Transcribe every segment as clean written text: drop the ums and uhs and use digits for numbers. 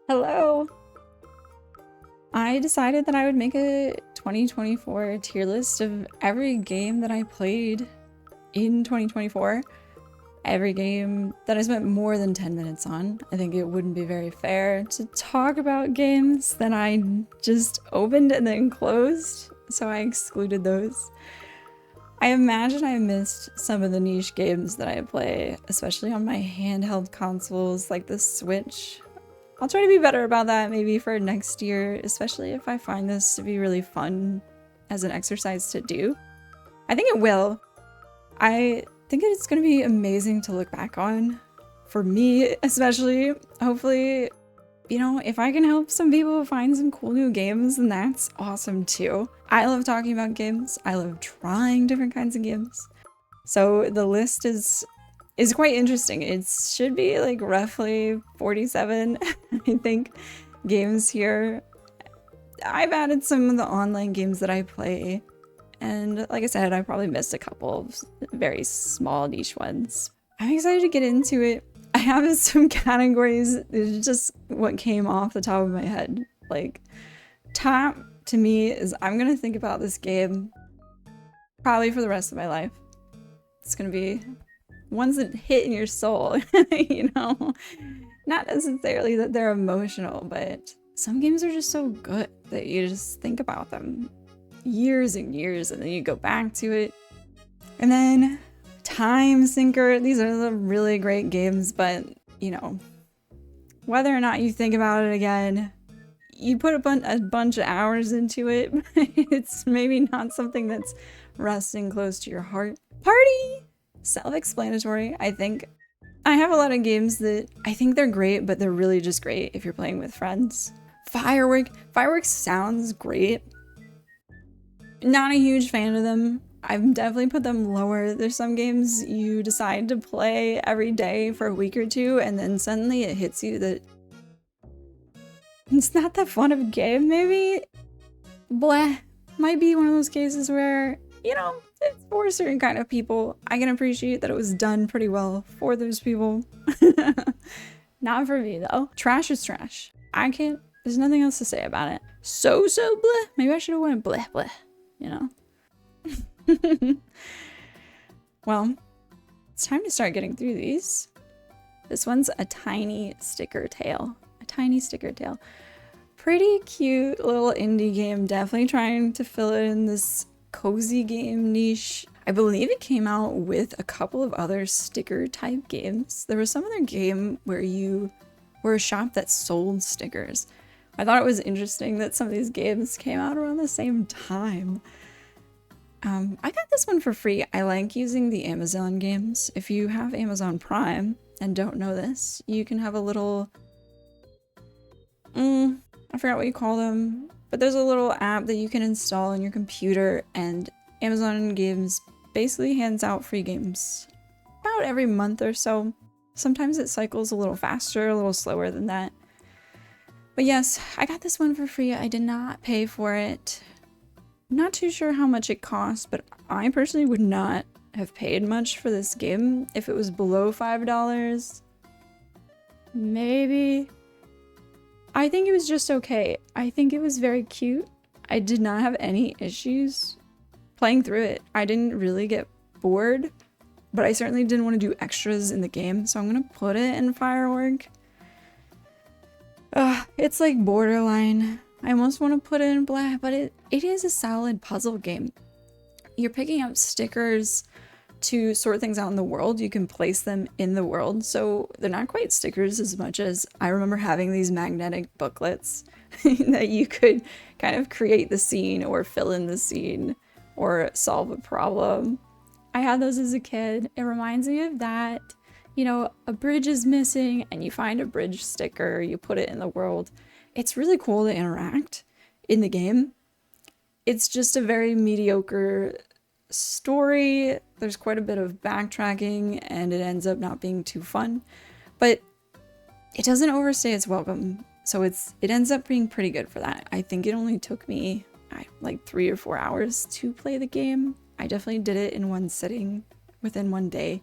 Hello! I decided that I would make a 2024 tier list of every game that I played in 2024. Every game that I spent more than 10 minutes on. I think it wouldn't be very fair to talk about games that I just opened and then closed, so I excluded those. I imagine I missed some of the niche games that I play, especially on my handheld consoles like the Switch. I'll try to be better about that maybe for next year, especially if I find this to be really fun as an exercise to do. I think it will. I think it's going to be amazing to look back on. For me, especially. Hopefully, you know, if I can help some people find some cool new games, then that's awesome too. I love talking about games. I love trying different kinds of games. So the list is quite interesting. It should be like roughly 47, I think, games here. I've added some of the online games that I play, and like I said, I probably missed a couple of very small niche ones. I'm excited to get into it. I have some categories. It's just what came off the top of my head. Like, top to me is I'm gonna think about this game probably for the rest of my life. It's gonna be ones that hit in your soul, you know? Not necessarily that they're emotional, but some games are just so good that you just think about them years and years, and then you go back to it. And then Time Sinker, these are the really great games, but you know, whether or not you think about it again, you put a bunch of hours into it, it's maybe not something that's resting close to your heart. Party! Self-explanatory, I think. I have a lot of games that I think they're great, but they're really just great if you're playing with friends. Fireworks sounds great. Not a huge fan of them. I've definitely put them lower. There's some games you decide to play every day for a week or two, and then suddenly it hits you that it's not that fun of a game, maybe? Bleh. Might be one of those cases where, you know, it's for a certain kind of people. I can appreciate that it was done pretty well for those people. Not for me, though. Trash is trash. There's nothing else to say about it. So bleh. Maybe I should have went bleh bleh, you know? Well, it's time to start getting through these. This one's a tiny sticker tail. A tiny sticker tail. Pretty cute little indie game. Definitely trying to fill in this cozy game niche. I believe it came out with a couple of other sticker type games. There was some other game where you were a shop that sold stickers. I thought it was interesting that some of these games came out around the same time. I got this one for free. I like using the Amazon games. If you have Amazon Prime and don't know this, you can have a little I forgot what you call them, but there's a little app that you can install on your computer, and Amazon Games basically hands out free games about every month or so. Sometimes it cycles a little faster, a little slower than that. But yes, I got this one for free. I did not pay for it. Not too sure how much it cost, but I personally would not have paid much for this game if it was below $5. Maybe. I think it was just okay. I think it was very cute. I did not have any issues playing through it. I didn't really get bored, but I certainly didn't want to do extras in the game, so I'm gonna put it in Firework. It's like borderline. I almost want to put it in Black, but it is a solid puzzle game. You're picking up stickers to sort things out in the world. You can place them in the world, so they're not quite stickers as much as I remember having these magnetic booklets that you could kind of create the scene or fill in the scene or solve a problem. I had those as a kid. It reminds me of that. You know, a bridge is missing and you find a bridge sticker, you put it in the world. It's really cool to interact in the game. It's just a very mediocre story. There's quite a bit of backtracking and it ends up not being too fun, but it doesn't overstay its welcome, so it ends up being pretty good for that. I think it only took me like 3 or 4 hours to play the game. I definitely did it in one sitting within one day.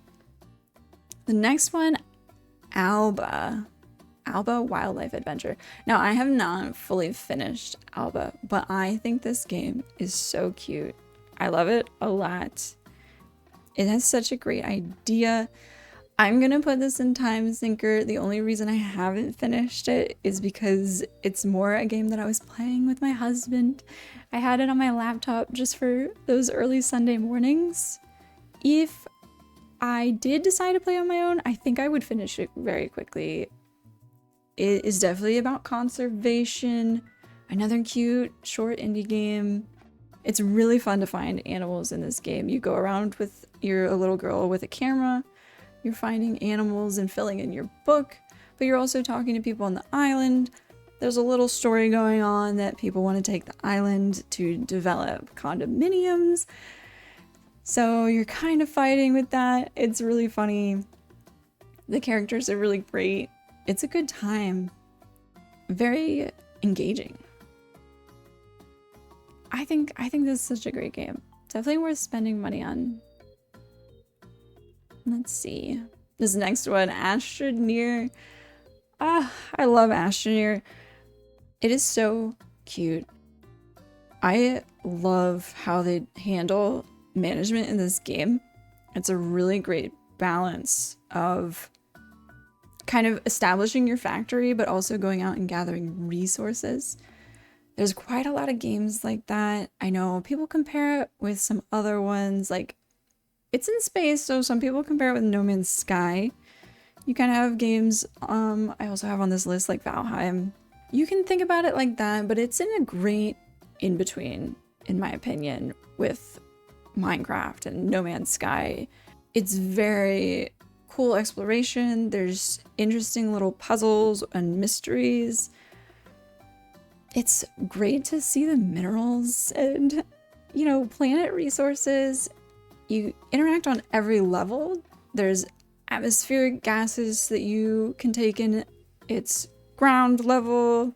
The next one, Alba. Alba Wildlife Adventure. Now, I have not fully finished Alba, but I think this game is so cute. I love it a lot. It has such a great idea. I'm gonna put this in Time Sinker. The only reason I haven't finished it is because it's more a game that I was playing with my husband. I had it on my laptop just for those early Sunday mornings. If I did decide to play on my own, I think I would finish it very quickly. It is definitely about conservation. Another cute, short indie game. It's really fun to find animals in this game. You go around with a little girl with a camera. You're finding animals and filling in your book, but you're also talking to people on the island. There's a little story going on that people want to take the island to develop condominiums. So you're kind of fighting with that. It's really funny. The characters are really great. It's a good time. Very engaging. I think this is such a great game. Definitely worth spending money on. Let's see. This next one, Astroneer. I love Astroneer. It is so cute. I love how they handle management in this game. It's a really great balance of kind of establishing your factory, but also going out and gathering resources. There's quite a lot of games like that. I know people compare it with some other ones, like it's in space, so some people compare it with No Man's Sky. You kind of have games, I also have on this list like Valheim. You can think about it like that, but it's in a great in-between, in my opinion, with Minecraft and No Man's Sky. It's very cool exploration. There's interesting little puzzles and mysteries. It's great to see the minerals and, you know, planet resources. You interact on every level. There's atmospheric gases that you can take in. It's ground level.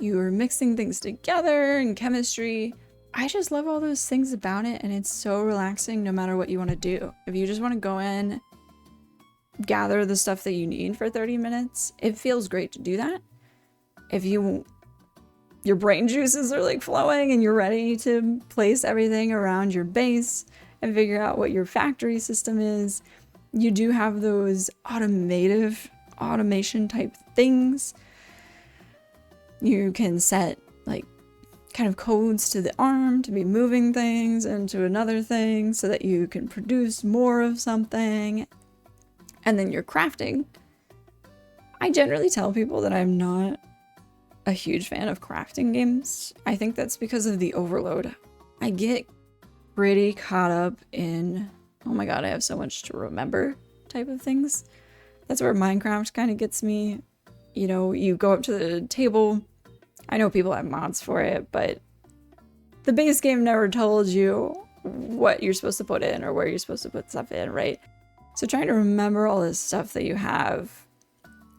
You're mixing things together and chemistry. I just love all those things about it, and it's so relaxing no matter what you want to do. If you just want to go in, gather the stuff that you need for 30 minutes, it feels great to do that. If your brain juices are like flowing and you're ready to place everything around your base and figure out what your factory system is, you do have those automation type things. You can set like kind of codes to the arm to be moving things into another thing so that you can produce more of something. And then you're crafting. I generally tell people that I'm not a huge fan of crafting games. I think that's because of the overload. I get pretty caught up in, oh my god, I have so much to remember type of things. That's where Minecraft kind of gets me. You know, you go up to the table. I know people have mods for it, but the base game never told you what you're supposed to put in or where you're supposed to put stuff in, right? So trying to remember all this stuff that you have,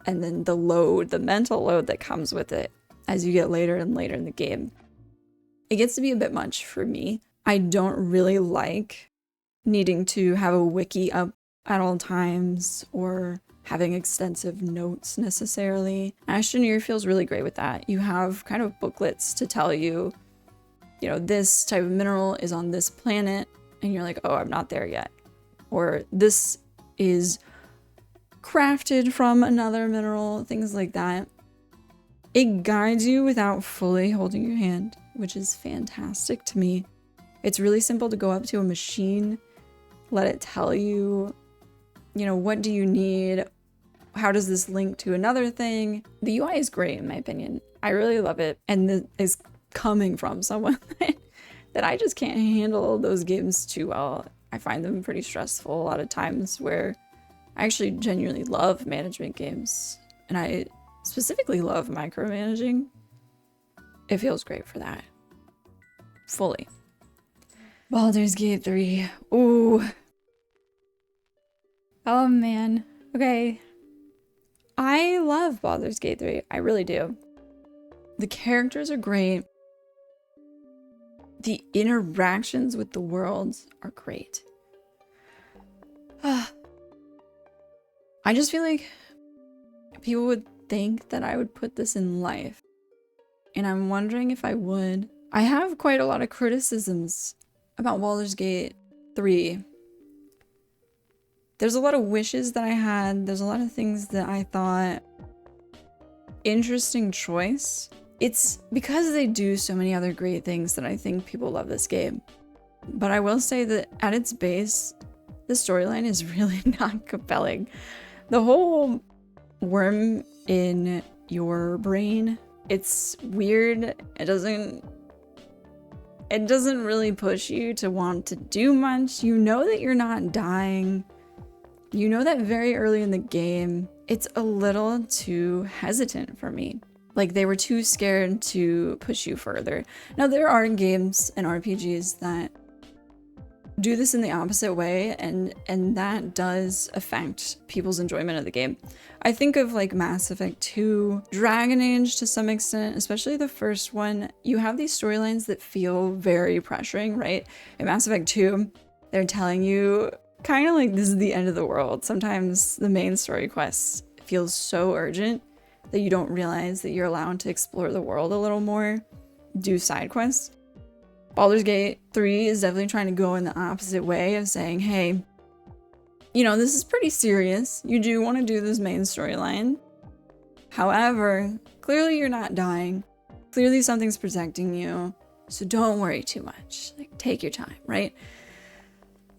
and then the mental load that comes with it as you get later and later in the game, it gets to be a bit much for me. I don't really like needing to have a wiki up at all times or having extensive notes necessarily. Astroneer feels really great with that. You have kind of booklets to tell you, you know, this type of mineral is on this planet, and you're like, oh, I'm not there yet. Or this is crafted from another mineral, things like that. It guides you without fully holding your hand, which is fantastic to me. It's really simple to go up to a machine, let it tell you, you know, what do you need? How does this link to another thing? The UI is great in my opinion. I really love it. And this is coming from someone that I just can't handle those games too well. I find them pretty stressful a lot of times, where I actually genuinely love management games. And I specifically love micromanaging. It feels great for that. Fully. Baldur's Gate 3. Ooh. Oh man. Okay. I love Baldur's Gate 3. I really do. The characters are great. The interactions with the worlds are great. I just feel like people would think that I would put this in life. And I'm wondering if I would. I have quite a lot of criticisms about Baldur's Gate 3. There's a lot of wishes that I had. There's a lot of things that I thought interesting choice. It's because they do so many other great things that I think people love this game. But I will say that at its base, the storyline is really not compelling. The whole worm in your brain, it's weird. It doesn't really push you to want to do much. You know that you're not dying. You know that very early in the game. It's a little too hesitant for me. Like, they were too scared to push you further. Now, there are games and RPGs that do this in the opposite way, and that does affect people's enjoyment of the game. I think of like Mass Effect 2, Dragon Age to some extent, especially the first one. You have these storylines that feel very pressuring, right? In Mass Effect 2, they're telling you kind of like this is the end of the world. Sometimes the main story quest feels so urgent that you don't realize that you're allowed to explore the world a little more, do side quests. Baldur's Gate 3 is definitely trying to go in the opposite way of saying, hey, you know, this is pretty serious. You do want to do this main storyline. However, clearly you're not dying. Clearly something's protecting you. So don't worry too much. Like, take your time, right?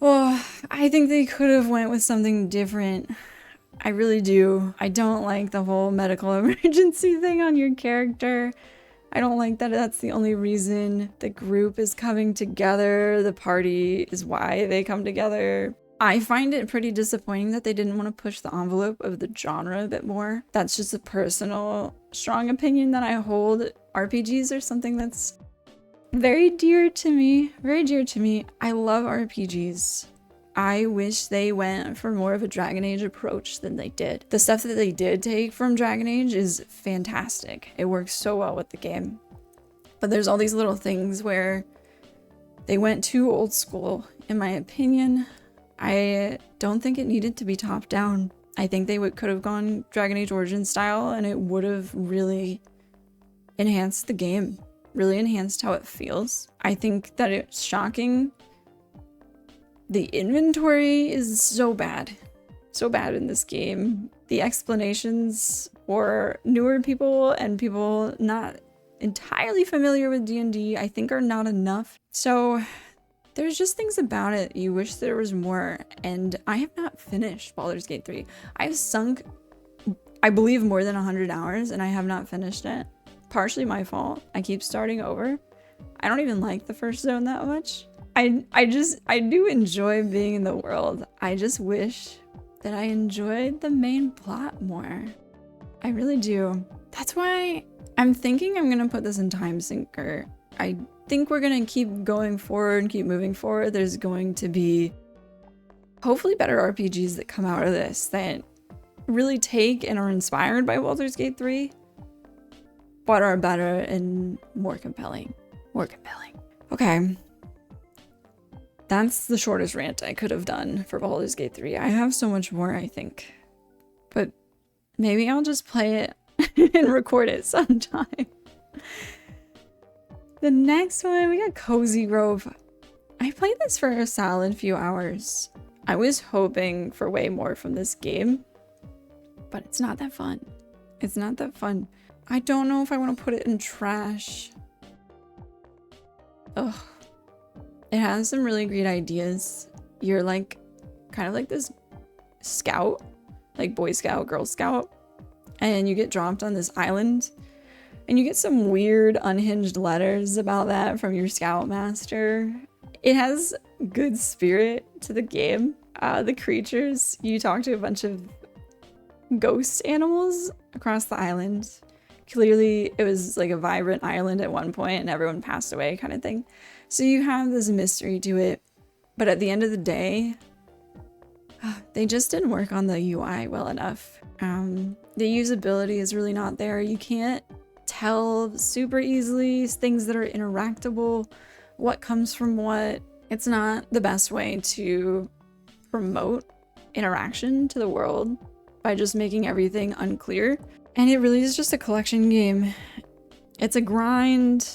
Well, I think they could have went with something different. I really do. I don't like the whole medical emergency thing on your character. I don't like that that's the only reason the group is coming together. The party is why they come together. I find it pretty disappointing that they didn't want to push the envelope of the genre a bit more. That's just a personal, strong opinion that I hold. RPGs are something that's very dear to me. Very dear to me. I love RPGs. I wish they went for more of a Dragon Age approach than they did. The stuff that they did take from Dragon Age is fantastic. It works so well with the game. But there's all these little things where they went too old school, in my opinion. I don't think it needed to be top down. I think they could have gone Dragon Age Origin style, and it would have really enhanced the game, really enhanced how it feels. I think that it's shocking. The inventory is so bad in this game. The explanations for newer people and people not entirely familiar with D&D, I think, are not enough. So there's just things about it you wish there was more, and I have not finished Baldur's Gate 3. I've sunk, I believe, more than 100 hours, and I have not finished it. Partially my fault. I keep starting over. I don't even like the first zone that much. I do enjoy being in the world. I just wish that I enjoyed the main plot more. I really do. That's why I'm thinking I'm gonna put this in Time Sinker. I think we're gonna keep going forward and keep moving forward. There's going to be hopefully better RPGs that come out of this that really take and are inspired by Baldur's Gate 3, but are better and more compelling. Okay. That's the shortest rant I could have done for Baldur's Gate 3. I have so much more, I think. But maybe I'll just play it and record it sometime. The next one, we got Cozy Grove. I played this for a solid few hours. I was hoping for way more from this game, but it's not that fun. It's not that fun. I don't know if I want to put it in trash. Ugh. It has some really great ideas. You're like, kind of like this scout, like Boy Scout, Girl Scout, and you get dropped on this island, and you get some weird unhinged letters about that from your scoutmaster. It has good spirit to the game. The creatures, you talk to a bunch of ghost animals across the island. Clearly, it was like a vibrant island at one point and everyone passed away kind of thing. So you have this mystery to it. But at the end of the day, they just didn't work on the UI well enough. The usability is really not there. You can't tell super easily things that are interactable, what comes from what. It's not the best way to promote interaction to the world. by just making everything unclear. And it really is just a collection game. It's a grind.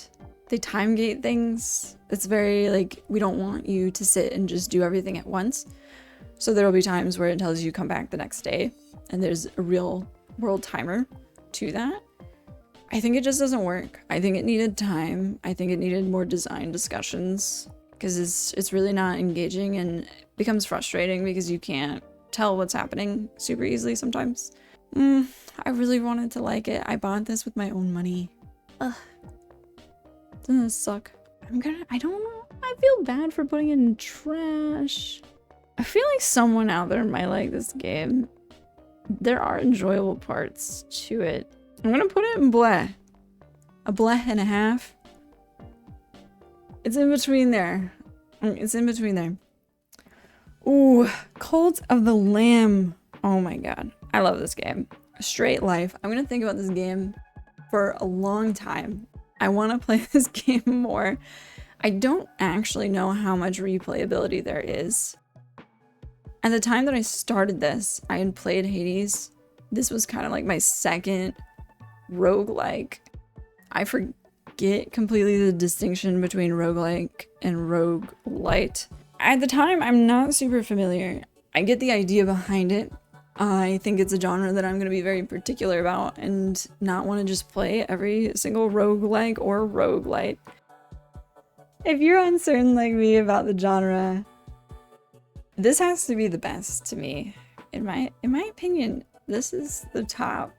They time gate things. It's very like, we don't want you to sit and just do everything at once. So there'll be times where it tells you come back the next day and there's a real world timer to that. I think it just doesn't work. I think it needed time. I think it needed more design discussions because it's really not engaging and it becomes frustrating because you can't tell what's happening super easily sometimes. I really wanted to like it. I bought this with my own money. Ugh. Doesn't this suck? I don't know. I feel bad for putting it in trash. I feel like someone out there might like this game. There are enjoyable parts to it. I'm gonna put it in bleh. A bleh and a half. It's in between there. It's in between there. Ooh, Cult of the Lamb. Oh my god. I love this game. Straight life. I'm gonna think about this game for a long time. I want to play this game more. I don't actually know how much replayability there is. At the time that I started this, I had played Hades. This was kind of like my second roguelike. I forget completely the distinction between roguelike and roguelite. At the time, I'm not super familiar. I get the idea behind it. I think it's a genre that I'm going to be very particular about and not want to just play every single roguelike or roguelite. If you're uncertain like me about the genre, this has to be the best to me. In my opinion, this is the top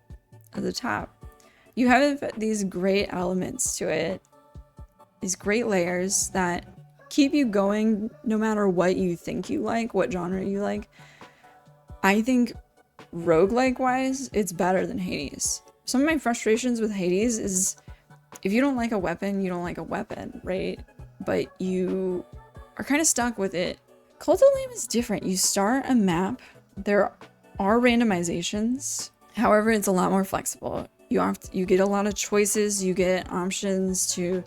of the top. You have these great elements to it, these great layers that keep you going no matter what you think you like, what genre you like. I think roguelike wise, it's better than Hades. Some of my frustrations with Hades is if you don't like a weapon, you don't like a weapon, right? But you are kind of stuck with it. Cult of the Lamb is different. You start a map. There are randomizations. However, it's a lot more flexible. You get a lot of choices. You get options to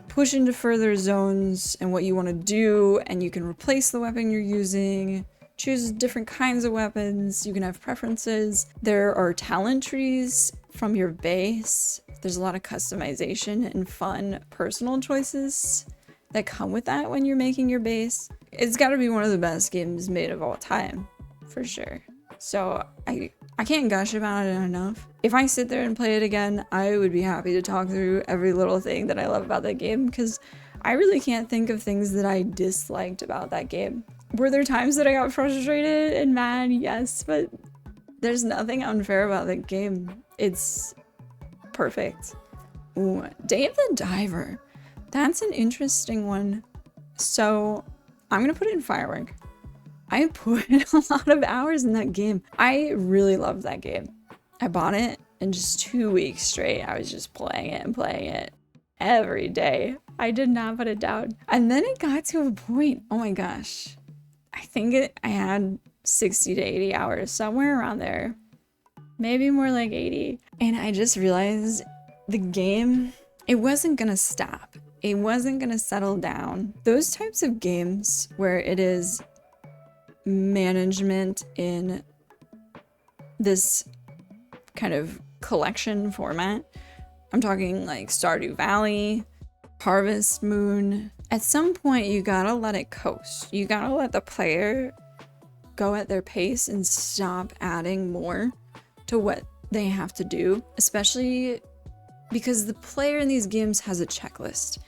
push into further zones and what you want to do, and you can replace the weapon you're using. Choose different kinds of weapons. You can have preferences. There are talent trees from your base. There's a lot of customization and fun personal choices that come with that when you're making your base. It's got to be one of the best games made of all time, for sure. So I can't gush about it enough. If I sit there and play it again, I would be happy to talk through every little thing that I love about that game because I really can't think of things that I disliked about that game. Were there times that I got frustrated and mad? Yes, but there's nothing unfair about that game. It's perfect. Ooh, Day of the Diver. That's an interesting one. So I'm gonna put it in Firework. I put a lot of hours in that game. I really loved that game. I bought it and just 2 weeks straight, I was just playing it every day. I did not put it down. And then it got to a point, oh my gosh. I think I had 60 to 80 hours, somewhere around there. Maybe more like 80. And I just realized the game, it wasn't gonna stop. It wasn't gonna settle down. Those types of games where it is management in this kind of collection format. I'm talking like Stardew Valley, Harvest Moon. At some point, you gotta let it coast. You gotta let the player go at their pace and stop adding more to what they have to do, especially because the player in these games has a checklist.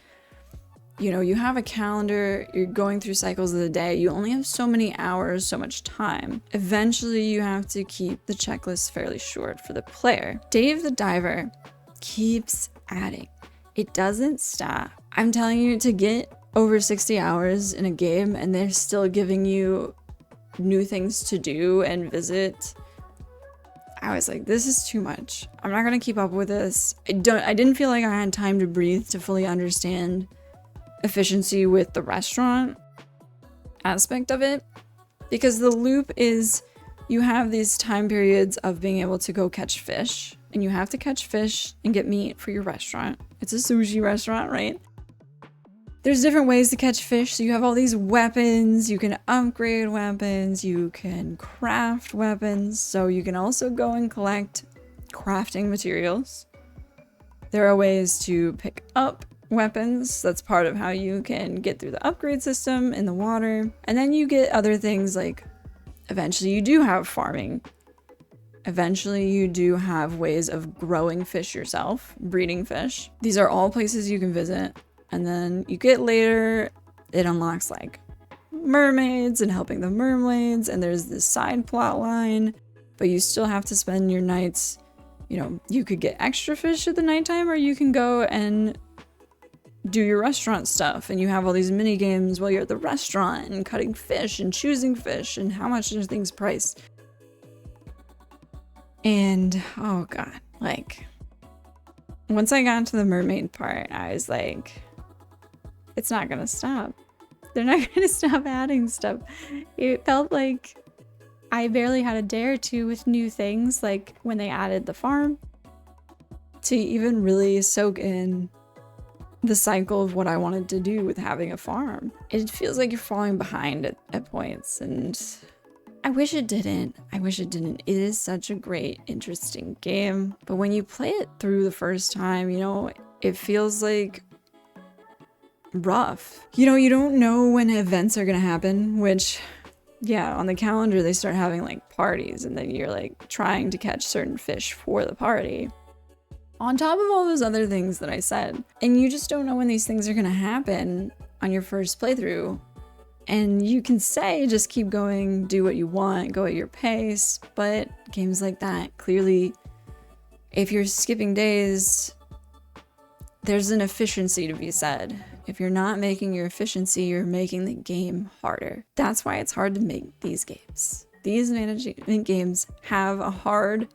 You know, you have a calendar, you're going through cycles of the day, you only have so many hours, so much time. Eventually, you have to keep the checklist fairly short for the player. Day of the Diver keeps adding. It doesn't stop. I'm telling you, to get over 60 hours in a game and they're still giving you new things to do and visit, I was like, this is too much. I'm not gonna keep up with this. I didn't feel like I had time to breathe to fully understand efficiency with the restaurant aspect of it, because the loop is you have these time periods of being able to go catch fish, and you have to catch fish and get meat for your restaurant. It's a sushi restaurant, right? There's different ways to catch fish. So you have all these weapons, you can upgrade weapons, you can craft weapons. So you can also go and collect crafting materials. There are ways to pick up weapons. That's part of how you can get through the upgrade system in the water. And then you get other things like eventually you do have farming. Eventually you do have ways of growing fish yourself, breeding fish. These are all places you can visit. And then you get later, it unlocks like mermaids and helping the mermaids. And there's this side plot line, but you still have to spend your nights, you know, you could get extra fish at the nighttime, or you can go and do your restaurant stuff. And you have all these mini games while you're at the restaurant and cutting fish and choosing fish and how much are things priced. And oh God, like once I got to the mermaid part, I was like, it's not gonna stop. They're not gonna stop adding stuff. It felt like I barely had a day or two with new things, like when they added the farm, to even really soak in the cycle of what I wanted to do with having a farm. It feels like you're falling behind at points, and I wish it didn't. I wish it didn't. It is such a great, interesting game, but when you play it through the first time, you know, it feels like rough. You know, you don't know when events are gonna happen, which, yeah, on the calendar they start having like parties, and then you're like trying to catch certain fish for the party. On top of all those other things that I said, and you just don't know when these things are gonna happen on your first playthrough. And you can say, just keep going, do what you want, go at your pace, but games like that, clearly, if you're skipping days, there's an efficiency to be said. If you're not making your efficiency, you're making the game harder. That's why it's hard to make these games. These management games have a hard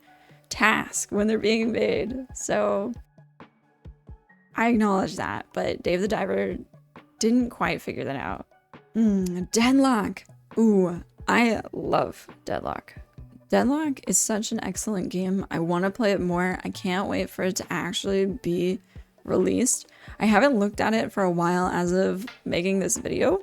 task when they're being made. So I acknowledge that, but Dave the Diver didn't quite figure that out. Deadlock. Ooh, I love Deadlock. Deadlock is such an excellent game. I want to play it more. I can't wait for it to actually be released. I haven't looked at it for a while as of making this video.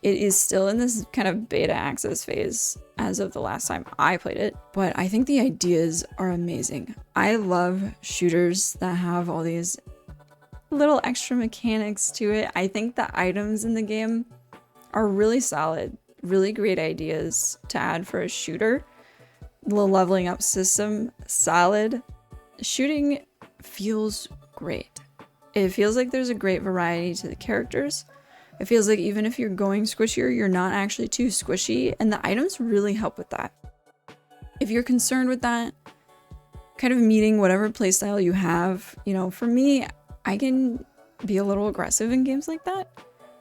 It is still in this kind of beta access phase as of the last time I played it, but I think the ideas are amazing. I love shooters that have all these little extra mechanics to it. I think the items in the game are really solid, really great ideas to add for a shooter. The leveling up system, solid. Shooting feels great. It feels like there's a great variety to the characters. It feels like even if you're going squishier, you're not actually too squishy, and the items really help with that. If you're concerned with that, kind of meeting whatever playstyle you have, you know, for me, I can be a little aggressive in games like that.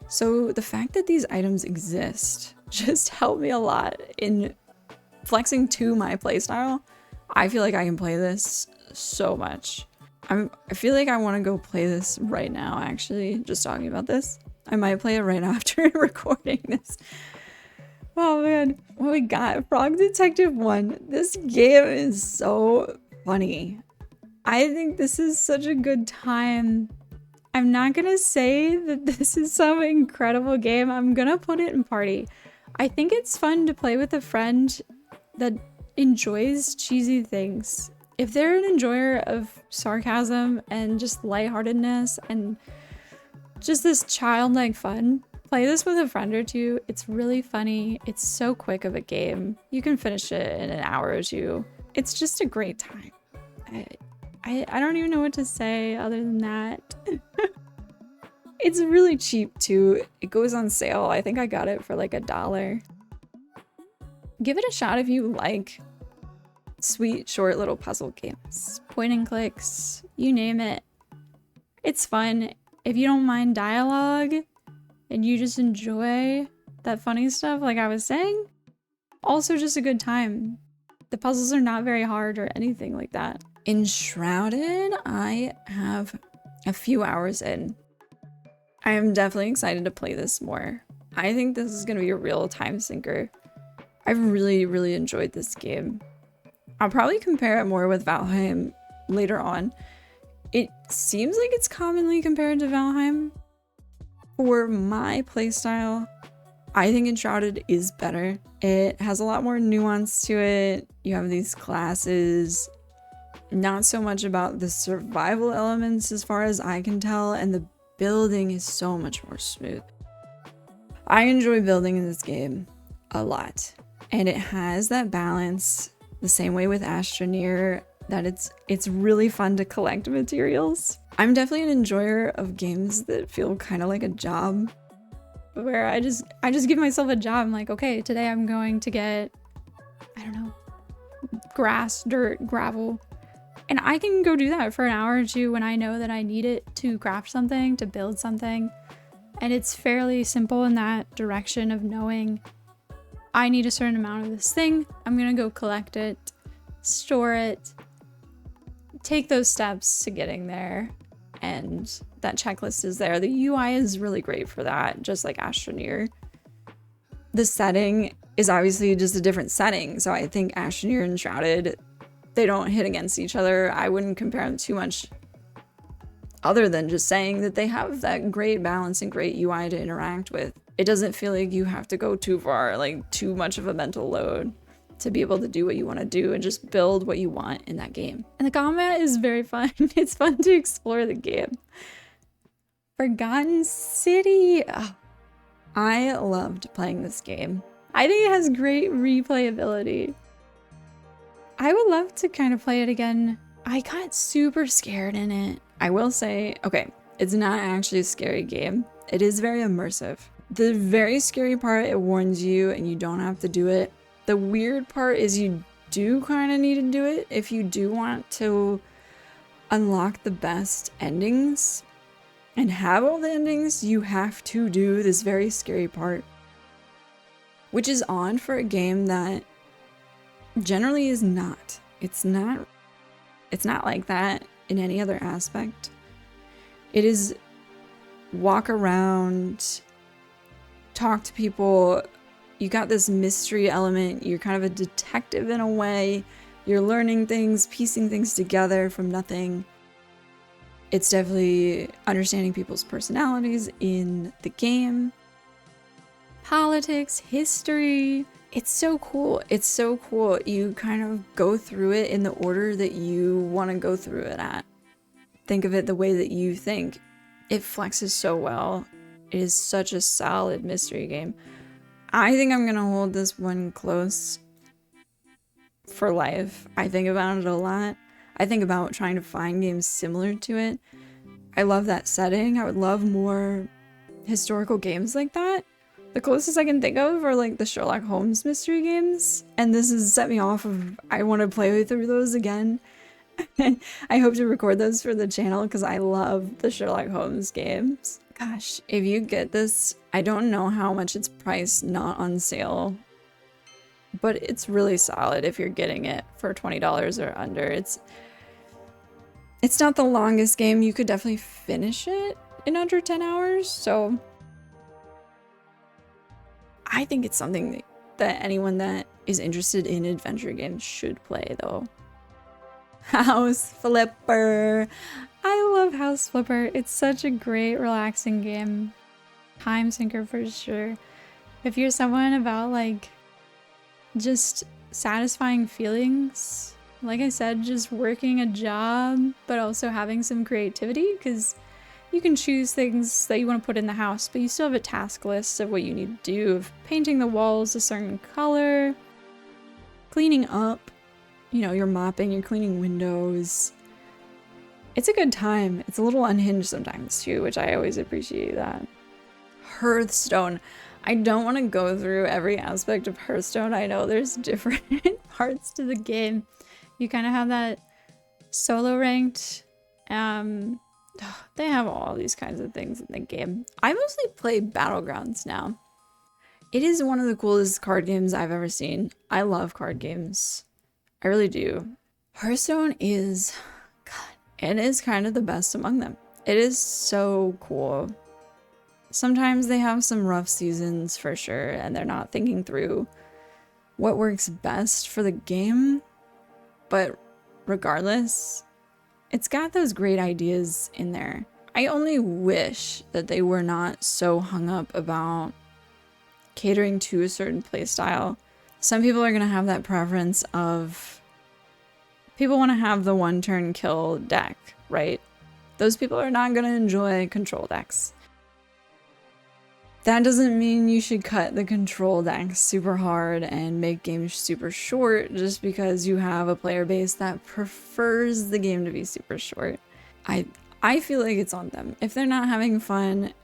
So the fact that these items exist just helped me a lot in flexing to my playstyle. I feel like I can play this so much. I feel like I want to go play this right now, actually, just talking about this. I might play it right after recording this. Oh man, what we got? Frog Detective 1. This game is so funny. I think this is such a good time. I'm not gonna say that this is some incredible game. I'm gonna put it in party. I think it's fun to play with a friend that enjoys cheesy things. If they're an enjoyer of sarcasm and just lightheartedness and just this childlike fun, play this with a friend or two. It's really funny. It's so quick of a game. You can finish it in an hour or two. It's just a great time. I don't even know what to say other than that. It's really cheap too. It goes on sale. I think I got it for like $1. Give it a shot if you like sweet, short little puzzle games. Point and clicks, you name it. It's fun. If you don't mind dialogue and you just enjoy that funny stuff like I was saying, also just a good time. The puzzles are not very hard or anything like that. Enshrouded, I have a few hours in. I am definitely excited to play this more. I think this is going to be a real time sinker. I've really, really enjoyed this game. I'll probably compare it more with Valheim later on. It seems like it's commonly compared to Valheim. For my playstyle, I think Enshrouded is better. It has a lot more nuance to it. You have these classes, not so much about the survival elements as far as I can tell, and the building is so much more smooth. I enjoy building in this game a lot, and it has that balance the same way with Astroneer, that it's really fun to collect materials. I'm definitely an enjoyer of games that feel kind of like a job, where I just give myself a job. I'm like, okay, today I'm going to get, I don't know, grass, dirt, gravel, and I can go do that for an hour or two when I know that I need it to craft something, to build something. And it's fairly simple in that direction of knowing I need a certain amount of this thing. I'm gonna go collect it, store it, take those steps to getting there, and that checklist is there. The UI is really great for that, just like Astroneer. The setting is obviously just a different setting, so I think Astroneer and Enshrouded, they don't hit against each other. I wouldn't compare them too much, other than just saying that they have that great balance and great UI to interact with. It doesn't feel like you have to go too far, like too much of a mental load, to be able to do what you want to do and just build what you want in that game. And the combat is very fun. It's fun to explore the game. Forgotten City. Oh, I loved playing this game. I think it has great replayability. I would love to kind of play it again. I got super scared in it. I will say, okay, it's not actually a scary game. It is very immersive. The very scary part, it warns you and you don't have to do it. The weird part is you do kind of need to do it if you do want to unlock the best endings and have all the endings. You have to do this very scary part, which is odd for a game that generally is not. It's not like that in any other aspect. It is walk around, talk to people. You got this mystery element. You're kind of a detective in a way. You're learning things, piecing things together from nothing. It's definitely understanding people's personalities in the game. Politics, history. It's so cool. It's so cool. You kind of go through it in the order that you want to go through it at. Think of it the way that you think. It flexes so well. It is such a solid mystery game. I think I'm gonna hold this one close for life. I think about it a lot. I think about trying to find games similar to it. I love that setting. I would love more historical games like that. The closest I can think of are like the Sherlock Holmes mystery games, and this has set me off of I want to play through those again. I hope to record those for the channel because I love the Sherlock Holmes games. Gosh, if you get this, I don't know how much it's priced, not on sale, but it's really solid if you're getting it for $20 or under. It's not the longest game. You could definitely finish it in under 10 hours, so I think it's something that anyone that is interested in adventure games should play, though. House Flipper. I love House Flipper. It's such a great, relaxing game. Time sinker for sure. If you're someone about like just satisfying feelings, like I said, just working a job, but also having some creativity, because you can choose things that you want to put in the house, but you still have a task list of what you need to do, of painting the walls a certain color, cleaning up, you know, you're mopping, you're cleaning windows. It's a good time. It's a little unhinged sometimes too, which I always appreciate that. Hearthstone. I don't want to go through every aspect of Hearthstone. I know there's different parts to the game. You kind of have that solo ranked, they have all these kinds of things in the game. I mostly play Battlegrounds now. It is one of the coolest card games I've ever seen. I love card games. I really do. Hearthstone is, God, it is kind of the best among them. It is so cool. Sometimes they have some rough seasons for sure, and they're not thinking through what works best for the game. But regardless, it's got those great ideas in there. I I only wish that they were not so hung up about catering to a certain playstyle. Some people are going to have that preference of, people want to have the one turn kill deck, right? Those people are not going to enjoy control decks. That doesn't mean you should cut the control decks super hard and make games super short just because you have a player base that prefers the game to be super short. I feel like it's on them. If they're not having fun,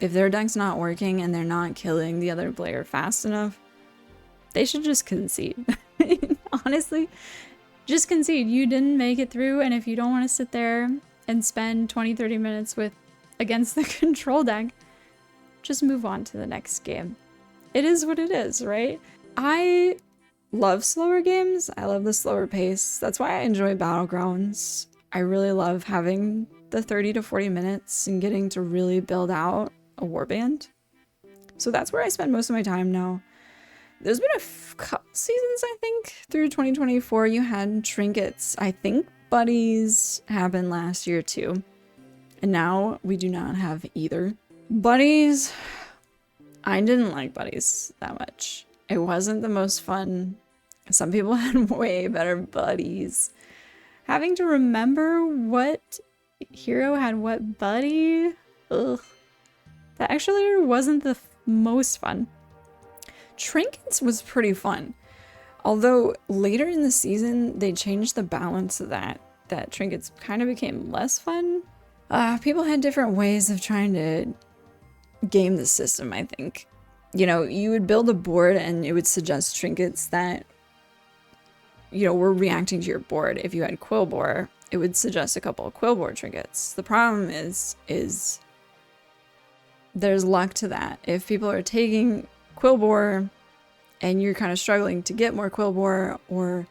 if their deck's not working and they're not killing the other player fast enough, they should just concede. Honestly, just concede. You didn't make it through, and if you don't want to sit there and spend 20-30 minutes against the control deck, just move on to the next game. It is what it is, right? I love slower games. I love the slower pace. That's why I enjoy Battlegrounds. I really love having the 30 to 40 minutes and getting to really build out a warband. So that's where I spend most of my time now. There's been a couple seasons, I think, through 2024. You had trinkets. I think buddies happened last year too. And now we do not have either. Buddies, I didn't like buddies that much. It wasn't the most fun. Some people had way better buddies. Having to remember what hero had what buddy, ugh. That actually wasn't the most fun. Trinkets was pretty fun. Although later in the season, they changed the balance of that trinkets kind of became less fun. People had different ways of trying to game the system, I think. You know, you would build a board and it would suggest trinkets that, you know, were reacting to your board. If you had Quillbore, it would suggest a couple of Quillbore trinkets. The problem is there's luck to that. If people are taking Quillbore and you're kind of struggling to get more Quillbore, or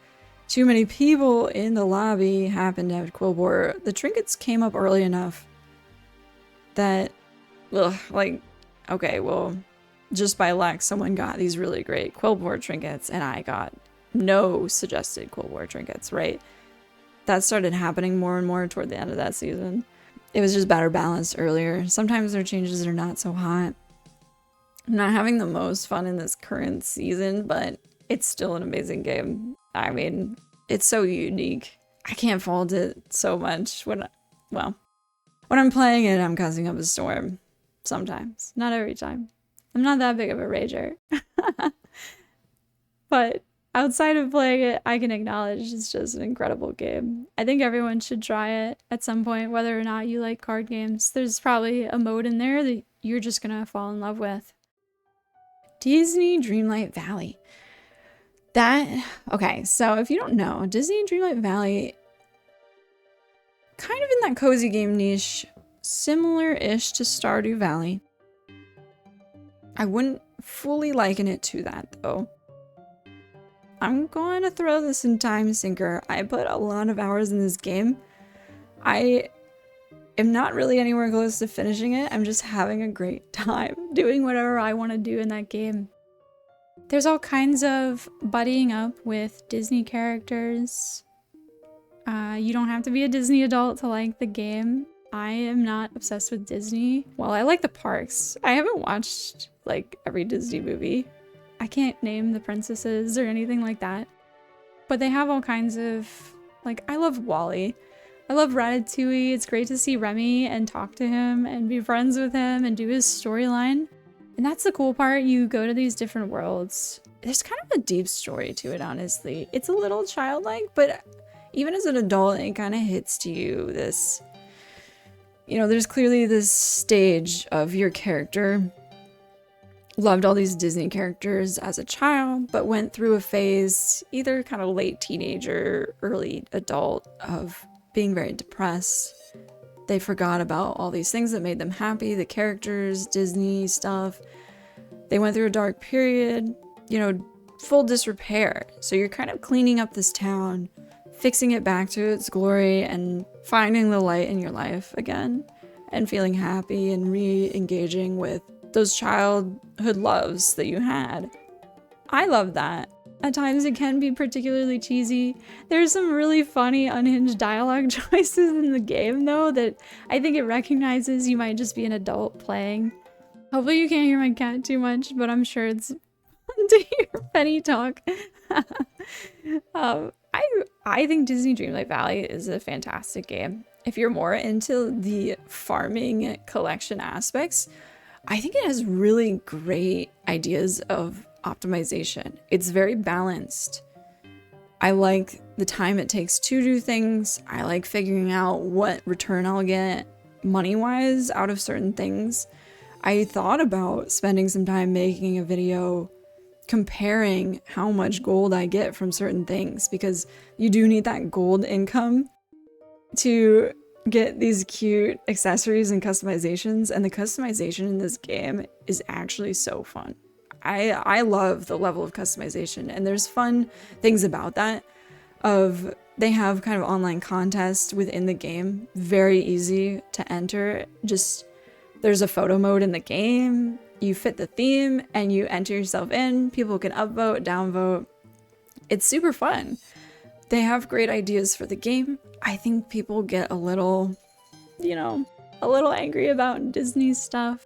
too many people in the lobby happen to have Quillbore, the trinkets came up early enough that, like, okay, well, just by luck, someone got these really great Quillbore trinkets and I got no suggested Quillbore trinkets, right? That started happening more and more toward the end of that season. It was just better balanced earlier. Sometimes their changes are not so hot. I'm not having the most fun in this current season, but it's still an amazing game. I mean, it's so unique. I can't fault it so much when I'm playing it, I'm causing up a storm. Sometimes, not every time. I'm not that big of a rager. But outside of playing it, I can acknowledge it's just an incredible game. I think everyone should try it at some point, whether or not you like card games. There's probably a mode in there that you're just gonna fall in love with. Disney Dreamlight Valley. Okay, so if you don't know, Disney Dreamlight Valley, kind of in that cozy game niche, similar-ish to Stardew Valley. I wouldn't fully liken it to that, though. I'm going to throw this in time sinker. I put a lot of hours in this game. I am not really anywhere close to finishing it. I'm just having a great time doing whatever I want to do in that game. There's all kinds of buddying up with Disney characters. You don't have to be a Disney adult to like the game. I am not obsessed with Disney. Well, I like the parks. I haven't watched like every Disney movie. I can't name the princesses or anything like that. But they have all kinds of, like, I love Wally. I love Ratatouille. It's great to see Remy and talk to him and be friends with him and do his storyline. And that's the cool part. You go to these different worlds. There's kind of a deep story to it, honestly. It's a little childlike, but even as an adult, it kind of hits to you this, you know, there's clearly this stage of your character loved all these Disney characters as a child, but went through a phase, either kind of late teenager, early adult, of being very depressed. They forgot about all these things that made them happy, the characters, Disney stuff. They went through a dark period, you know, full disrepair. So you're kind of cleaning up this town, fixing it back to its glory, and finding the light in your life again, and feeling happy and re-engaging with those childhood loves that you had. I love that. At times it can be particularly cheesy. There's some really funny unhinged dialogue choices in the game though that I think it recognizes you might just be an adult playing. Hopefully you can't hear my cat too much, but I'm sure it's fun to hear Penny talk. I think Disney Dreamlight Valley is a fantastic game. If you're more into the farming collection aspects, I think it has really great ideas of optimization. It's very balanced. I like the time it takes to do things. I like figuring out what return I'll get money-wise out of certain things. I thought about spending some time making a video comparing how much gold I get from certain things, because you do need that gold income to get these cute accessories and customizations, and the customization in this game is actually so fun. I love the level of customization, and there's fun things about that. They have kind of online contests within the game, very easy to enter. Just there's a photo mode in the game. You fit the theme and you enter yourself in. People can upvote, downvote. It's super fun. They have great ideas for the game. I think people get a little, a little angry about Disney stuff.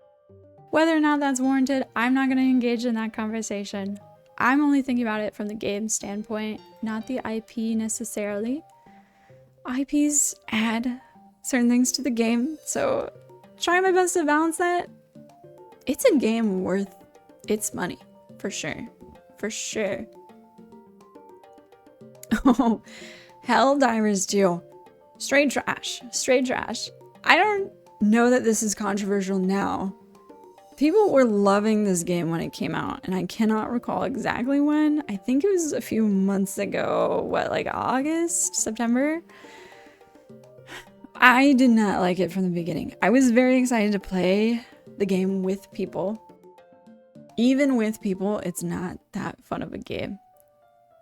Whether or not that's warranted, I'm not going to engage in that conversation. I'm only thinking about it from the game standpoint, not the IP necessarily. IPs add certain things to the game, so try my best to balance that. It's a game worth its money, for sure. For sure. Oh, Helldivers 2. Straight trash. Straight trash. I don't know that this is controversial now. People were loving this game when it came out, and I cannot recall exactly when. I think it was a few months ago. What, like August? September? I did not like it from the beginning. I was very excited to play the game with people. Even with people, it's not that fun of a game.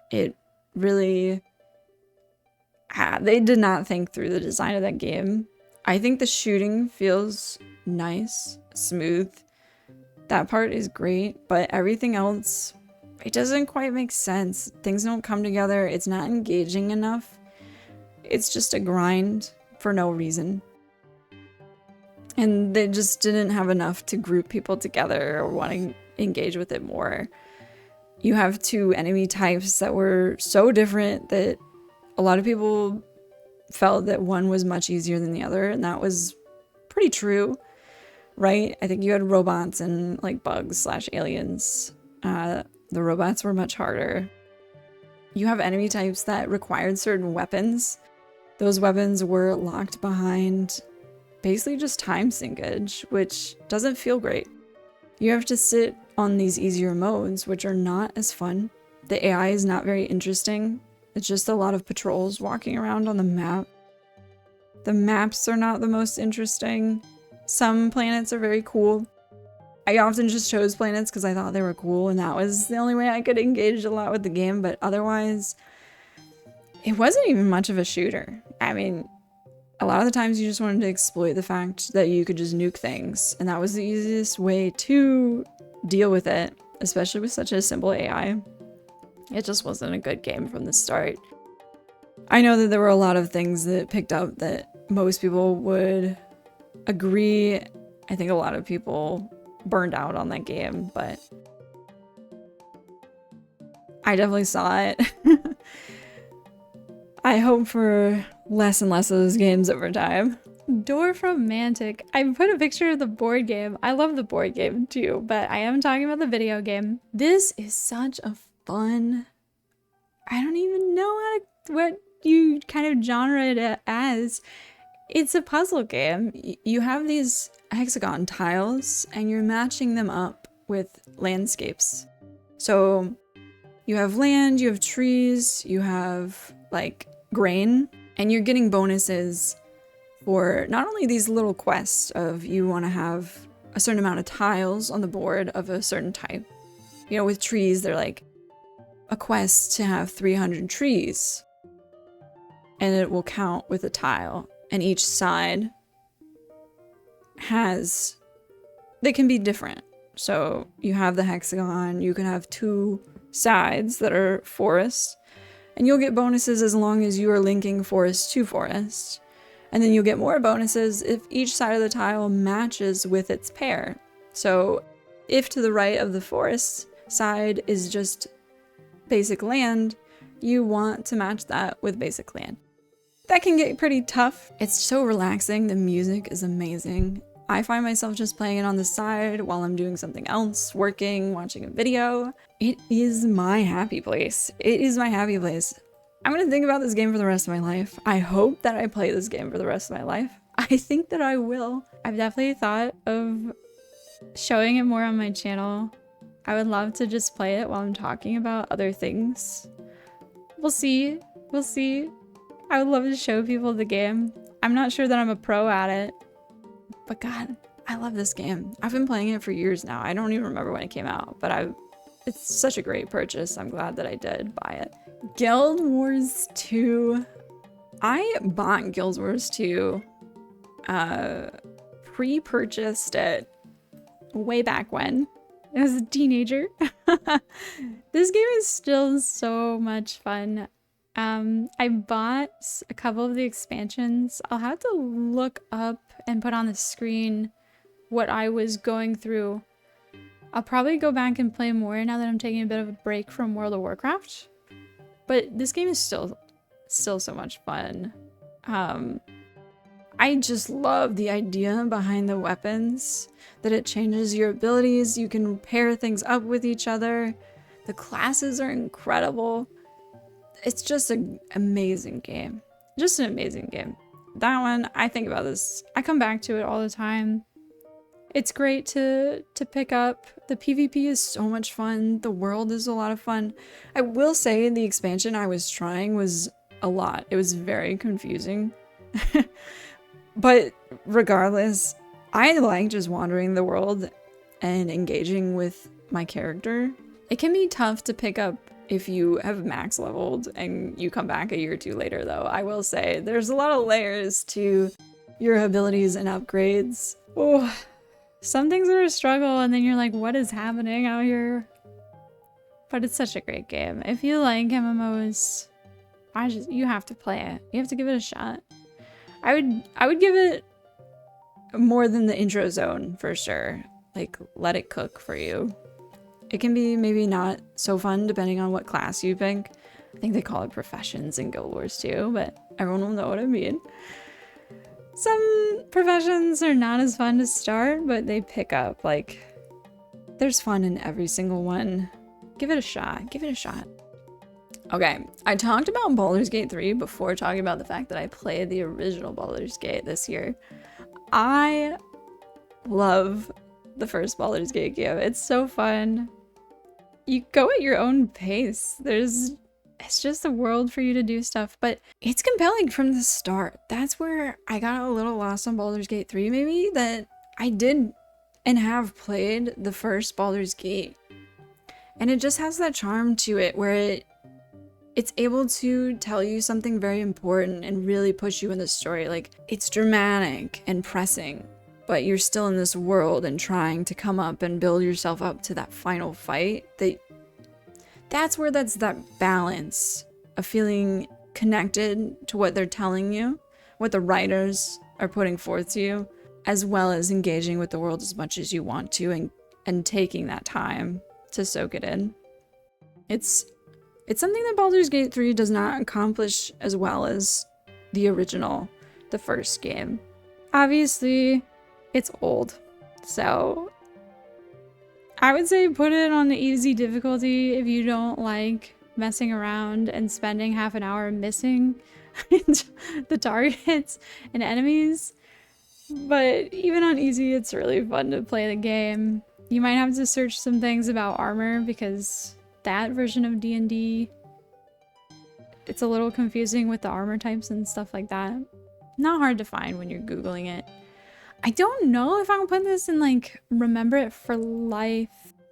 It really... they did not think through the design of that game. I think the shooting feels nice, smooth. That part is great, but everything else, it doesn't quite make sense. Things don't come together. It's not engaging enough. It's just a grind for no reason. And they just didn't have enough to group people together or want to engage with it more. You have two enemy types that were so different that a lot of people felt that one was much easier than the other, and that was pretty true, right? I think you had robots and like bugs / aliens. The robots were much harder. You have enemy types that required certain weapons. Those weapons were locked behind basically just time sinkage, which doesn't feel great. You have to sit on these easier modes, which are not as fun. The AI is not very interesting. It's just a lot of patrols walking around on the map. The maps are not the most interesting. Some planets are very cool. I often just chose planets because I thought they were cool, and that was the only way I could engage a lot with the game, but otherwise, it wasn't even much of a shooter. I mean, a lot of the times you just wanted to exploit the fact that you could just nuke things, and that was the easiest way to deal with it, especially with such a simple AI. It just wasn't a good game from the start. I know that there were a lot of things that picked up that most people would agree. I think a lot of people burned out on that game, but I definitely saw it. I hope for less and less of those games over time. Dorfromantik. I put a picture of the board game. I love the board game too, but I am talking about the video game. This is such a fun... I don't even know what you kind of genre it as. It's a puzzle game. You have these hexagon tiles and you're matching them up with landscapes. So you have land, you have trees, you have like grain, and you're getting bonuses for not only these little quests of you want to have a certain amount of tiles on the board of a certain type. You know, with trees, they're like a quest to have 300 trees, and it will count with a tile. And each side they can be different. So you have the hexagon, you can have 2 sides that are forest, and you'll get bonuses as long as you are linking forest to forest. And then you'll get more bonuses if each side of the tile matches with its pair. So if to the right of the forest side is just basic land, you want to match that with basic land. That can get pretty tough. It's so relaxing. The music is amazing. I find myself just playing it on the side while I'm doing something else, working, watching a video. It is my happy place. It is my happy place. I'm gonna think about this game for the rest of my life. I hope that I play this game for the rest of my life. I think that I will. I've definitely thought of showing it more on my channel. I would love to just play it while I'm talking about other things. We'll see. We'll see. I would love to show people the game. I'm not sure that I'm a pro at it, but God, I love this game. I've been playing it for years now. I don't even remember when it came out, but it's such a great purchase. I'm glad that I did buy it. Guild Wars 2. I bought Guild Wars 2, pre-purchased it way back when. I was a teenager. This game is still so much fun. I bought a couple of the expansions. I'll have to look up and put on the screen what I was going through. I'll probably go back and play more now that I'm taking a bit of a break from World of Warcraft. But this game is still so much fun. I just love the idea behind the weapons, that it changes your abilities. You can pair things up with each other. The classes are incredible. It's just an amazing game. Just an amazing game. That one, I think about this. I come back to it all the time. It's great to pick up. The PvP is so much fun. The world is a lot of fun. I will say the expansion I was trying was a lot. It was very confusing. But regardless, I like just wandering the world and engaging with my character. It can be tough to pick up if you have max leveled and you come back a year or two later, though. I will say there's a lot of layers to your abilities and upgrades. Oh, some things are a struggle and then you're like, what is happening out here? But it's such a great game. If you like MMOs, you have to play it. You have to give it a shot. I would give it more than the intro zone for sure. Like, let it cook for you. It can be maybe not so fun depending on what class you pick. I think they call it professions in Guild Wars too, but everyone will know what I mean. Some professions are not as fun to start, but they pick up. Like, there's fun in every single one. Give it a shot. Give it a shot. Okay, I talked about Baldur's Gate 3 before talking about the fact that I played the original Baldur's Gate this year. I love the first Baldur's Gate game. It's so fun. You go at your own pace. It's just a world for you to do stuff, but it's compelling from the start. That's where I got a little lost on Baldur's Gate 3 maybe, that I did and have played the first Baldur's Gate. And it just has that charm to it where it's able to tell you something very important and really push you in the story. Like, it's dramatic and pressing, but you're still in this world and trying to come up and build yourself up to that final fight. That's where that's that balance of feeling connected to what they're telling you, what the writers are putting forth to you, as well as engaging with the world as much as you want to and taking that time to soak it in. It's something that Baldur's Gate 3 does not accomplish as well as the original, the first game. Obviously, it's old, so I would say put it on the easy difficulty if you don't like messing around and spending half an hour missing the targets and enemies. But even on easy, it's really fun to play the game. You might have to search some things about armor because that version of D&D, it's a little confusing with the armor types and stuff like that. Not hard to find when you're Googling it. I don't know if I'll put this in like remember it for life.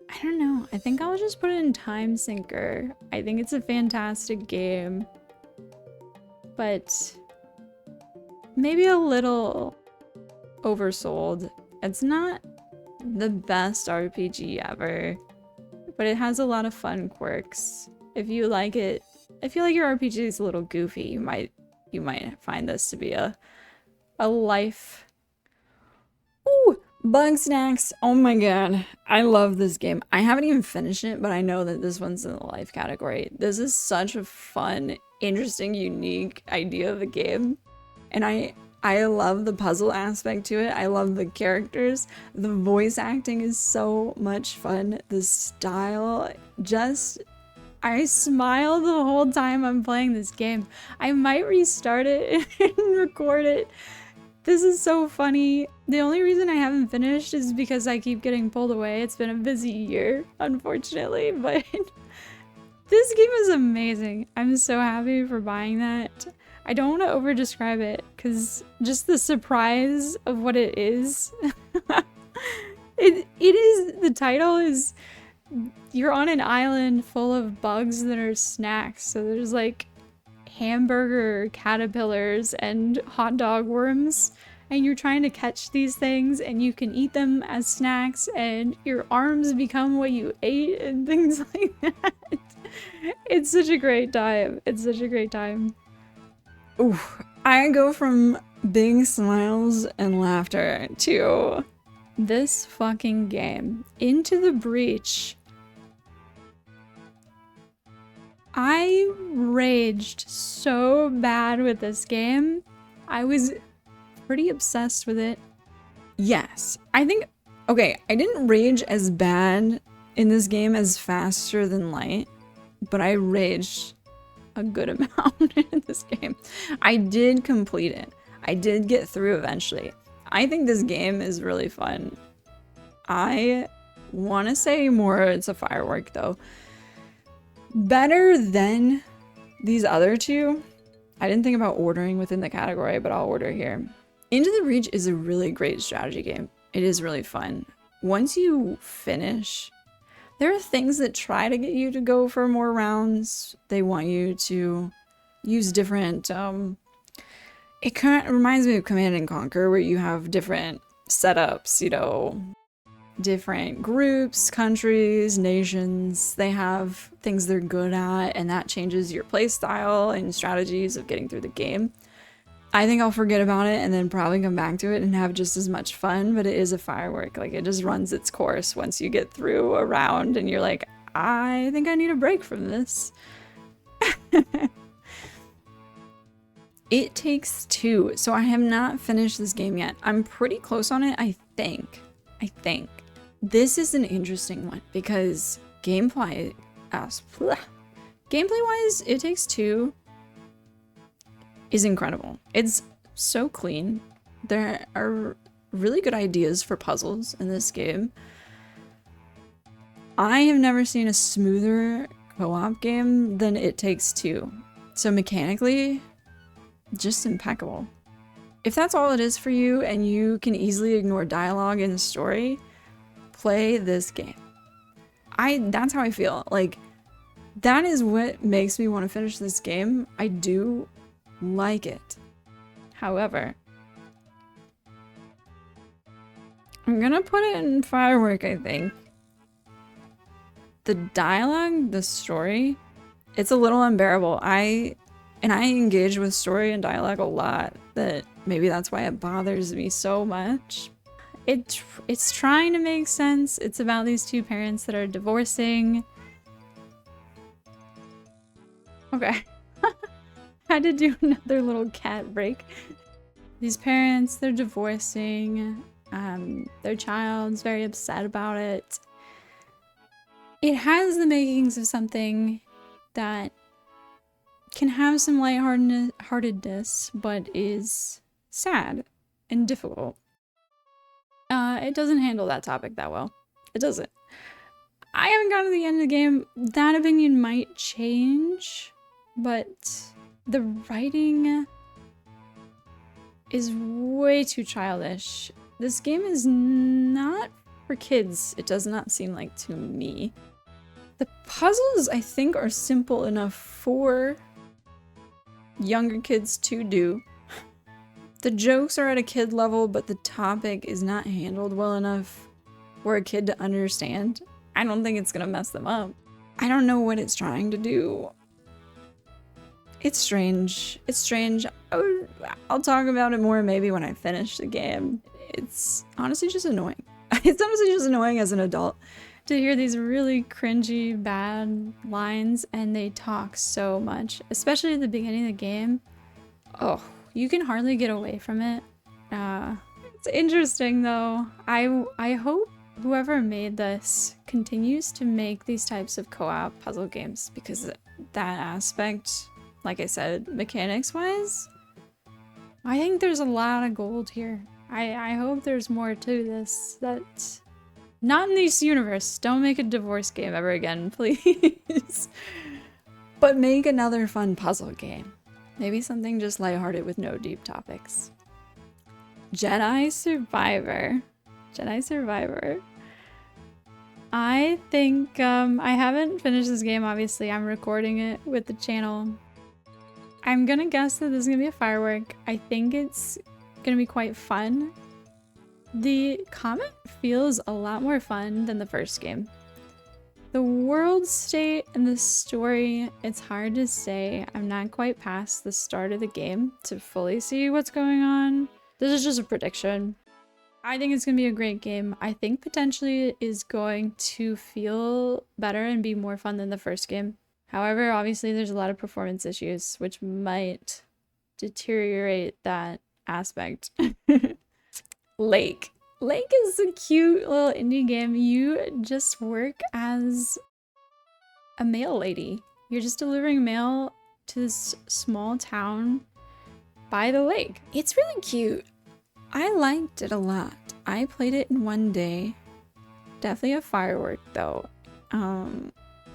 I don't know. I think I'll just put it in Time Sinker. I think it's a fantastic game, but maybe a little oversold. It's not the best RPG ever, but it has a lot of fun quirks. If you like it, I feel like your RPG is a little goofy. You might find this to be a life. Ooh, Bugsnax. Oh my god. I love this game. I haven't even finished it, but I know that this one's in the life category. This is such a fun, interesting, unique idea of a game. And I love the puzzle aspect to it. I love the characters. The voice acting is so much fun. The style, I smile the whole time I'm playing this game. I might restart it and record it. This is so funny. The only reason I haven't finished is because I keep getting pulled away. It's been a busy year, unfortunately, but this game is amazing. I'm so happy for buying that. I don't want to over describe it because just the surprise of what it is. it is, the title is, you're on an island full of bugs that are snacks. So there's like hamburger caterpillars and hot dog worms, and you're trying to catch these things and you can eat them as snacks and your arms become what you ate and things like that. It's such a great time. It's such a great time. Ooh, I go from big smiles and laughter to this fucking game. Into the Breach. I raged so bad with this game. I was pretty obsessed with it. Yes, I think, okay, I didn't rage as bad in this game as Faster Than Light, but I raged a good amount in this game. I did complete it. I did get through eventually. I think this game is really fun. I want to say more, it's a firework though. Better than these other two. I didn't think about ordering within the category, but I'll order here. Into the Breach is a really great strategy game. It is really fun. Once you finish, there are things that try to get you to go for more rounds. They want you to use different, it kind of reminds me of Command and Conquer, where you have different setups, you know, different groups, countries, nations. They have things they're good at, and that changes your play style and strategies of getting through the game. I think I'll forget about it and then probably come back to it and have just as much fun, but it is a firework. Like, it just runs its course once you get through a round and you're like, I think I need a break from this. It Takes Two. So I have not finished this game yet. I'm pretty close on it, I think. This is an interesting one because gameplay-wise, It Takes Two is incredible. It's so clean. There are really good ideas for puzzles in this game. I have never seen a smoother co-op game than It Takes Two. So mechanically, just impeccable. If that's all it is for you and you can easily ignore dialogue and story, play this game. That's how I feel. Like, that is what makes me want to finish this game. I do like it. However, I'm gonna put it in firework, I think. The dialogue, the story, it's a little unbearable. I engage with story and dialogue a lot, that maybe that's why it bothers me so much. It's trying to make sense. It's about these two parents that are divorcing. Okay. Had to do another little cat break. These parents, they're divorcing. Their child's very upset about it. It has the makings of something that can have some lightheartedness, but is sad and difficult. It doesn't handle that topic that well. It doesn't. I haven't gotten to the end of the game. That opinion might change, but the writing is way too childish. This game is not for kids. It does not seem like to me. The puzzles, I think, are simple enough for younger kids to do. The jokes are at a kid level, but the topic is not handled well enough for a kid to understand. I don't think it's gonna mess them up. I don't know what it's trying to do. It's strange. It's strange. I'll talk about it more maybe when I finish the game. It's honestly just annoying. It's honestly just annoying as an adult to hear these really cringy, bad lines, and they talk so much, especially at the beginning of the game. Oh, you can hardly get away from it. It's interesting though. I hope whoever made this continues to make these types of co-op puzzle games, because that aspect, like I said, mechanics-wise, I think there's a lot of gold here. I hope there's more to this. That's not in this universe. Don't make a divorce game ever again, please. But make another fun puzzle game. Maybe something just lighthearted with no deep topics. Jedi Survivor. Jedi Survivor. I think, I haven't finished this game, obviously. I'm recording it with the channel. I'm gonna guess that this is gonna be a firework. I think it's gonna be quite fun. The combat feels a lot more fun than the first game. The world state and the story, it's hard to say. I'm not quite past the start of the game to fully see what's going on. This is just a prediction. I think it's gonna be a great game. I think potentially it is going to feel better and be more fun than the first game. However, obviously there's a lot of performance issues which might deteriorate that aspect. Lake. Lake is a cute little indie game. You just work as a mail lady. You're just delivering mail to this small town by the lake. It's really cute. I liked it a lot. I played it in one day. Definitely a firework though.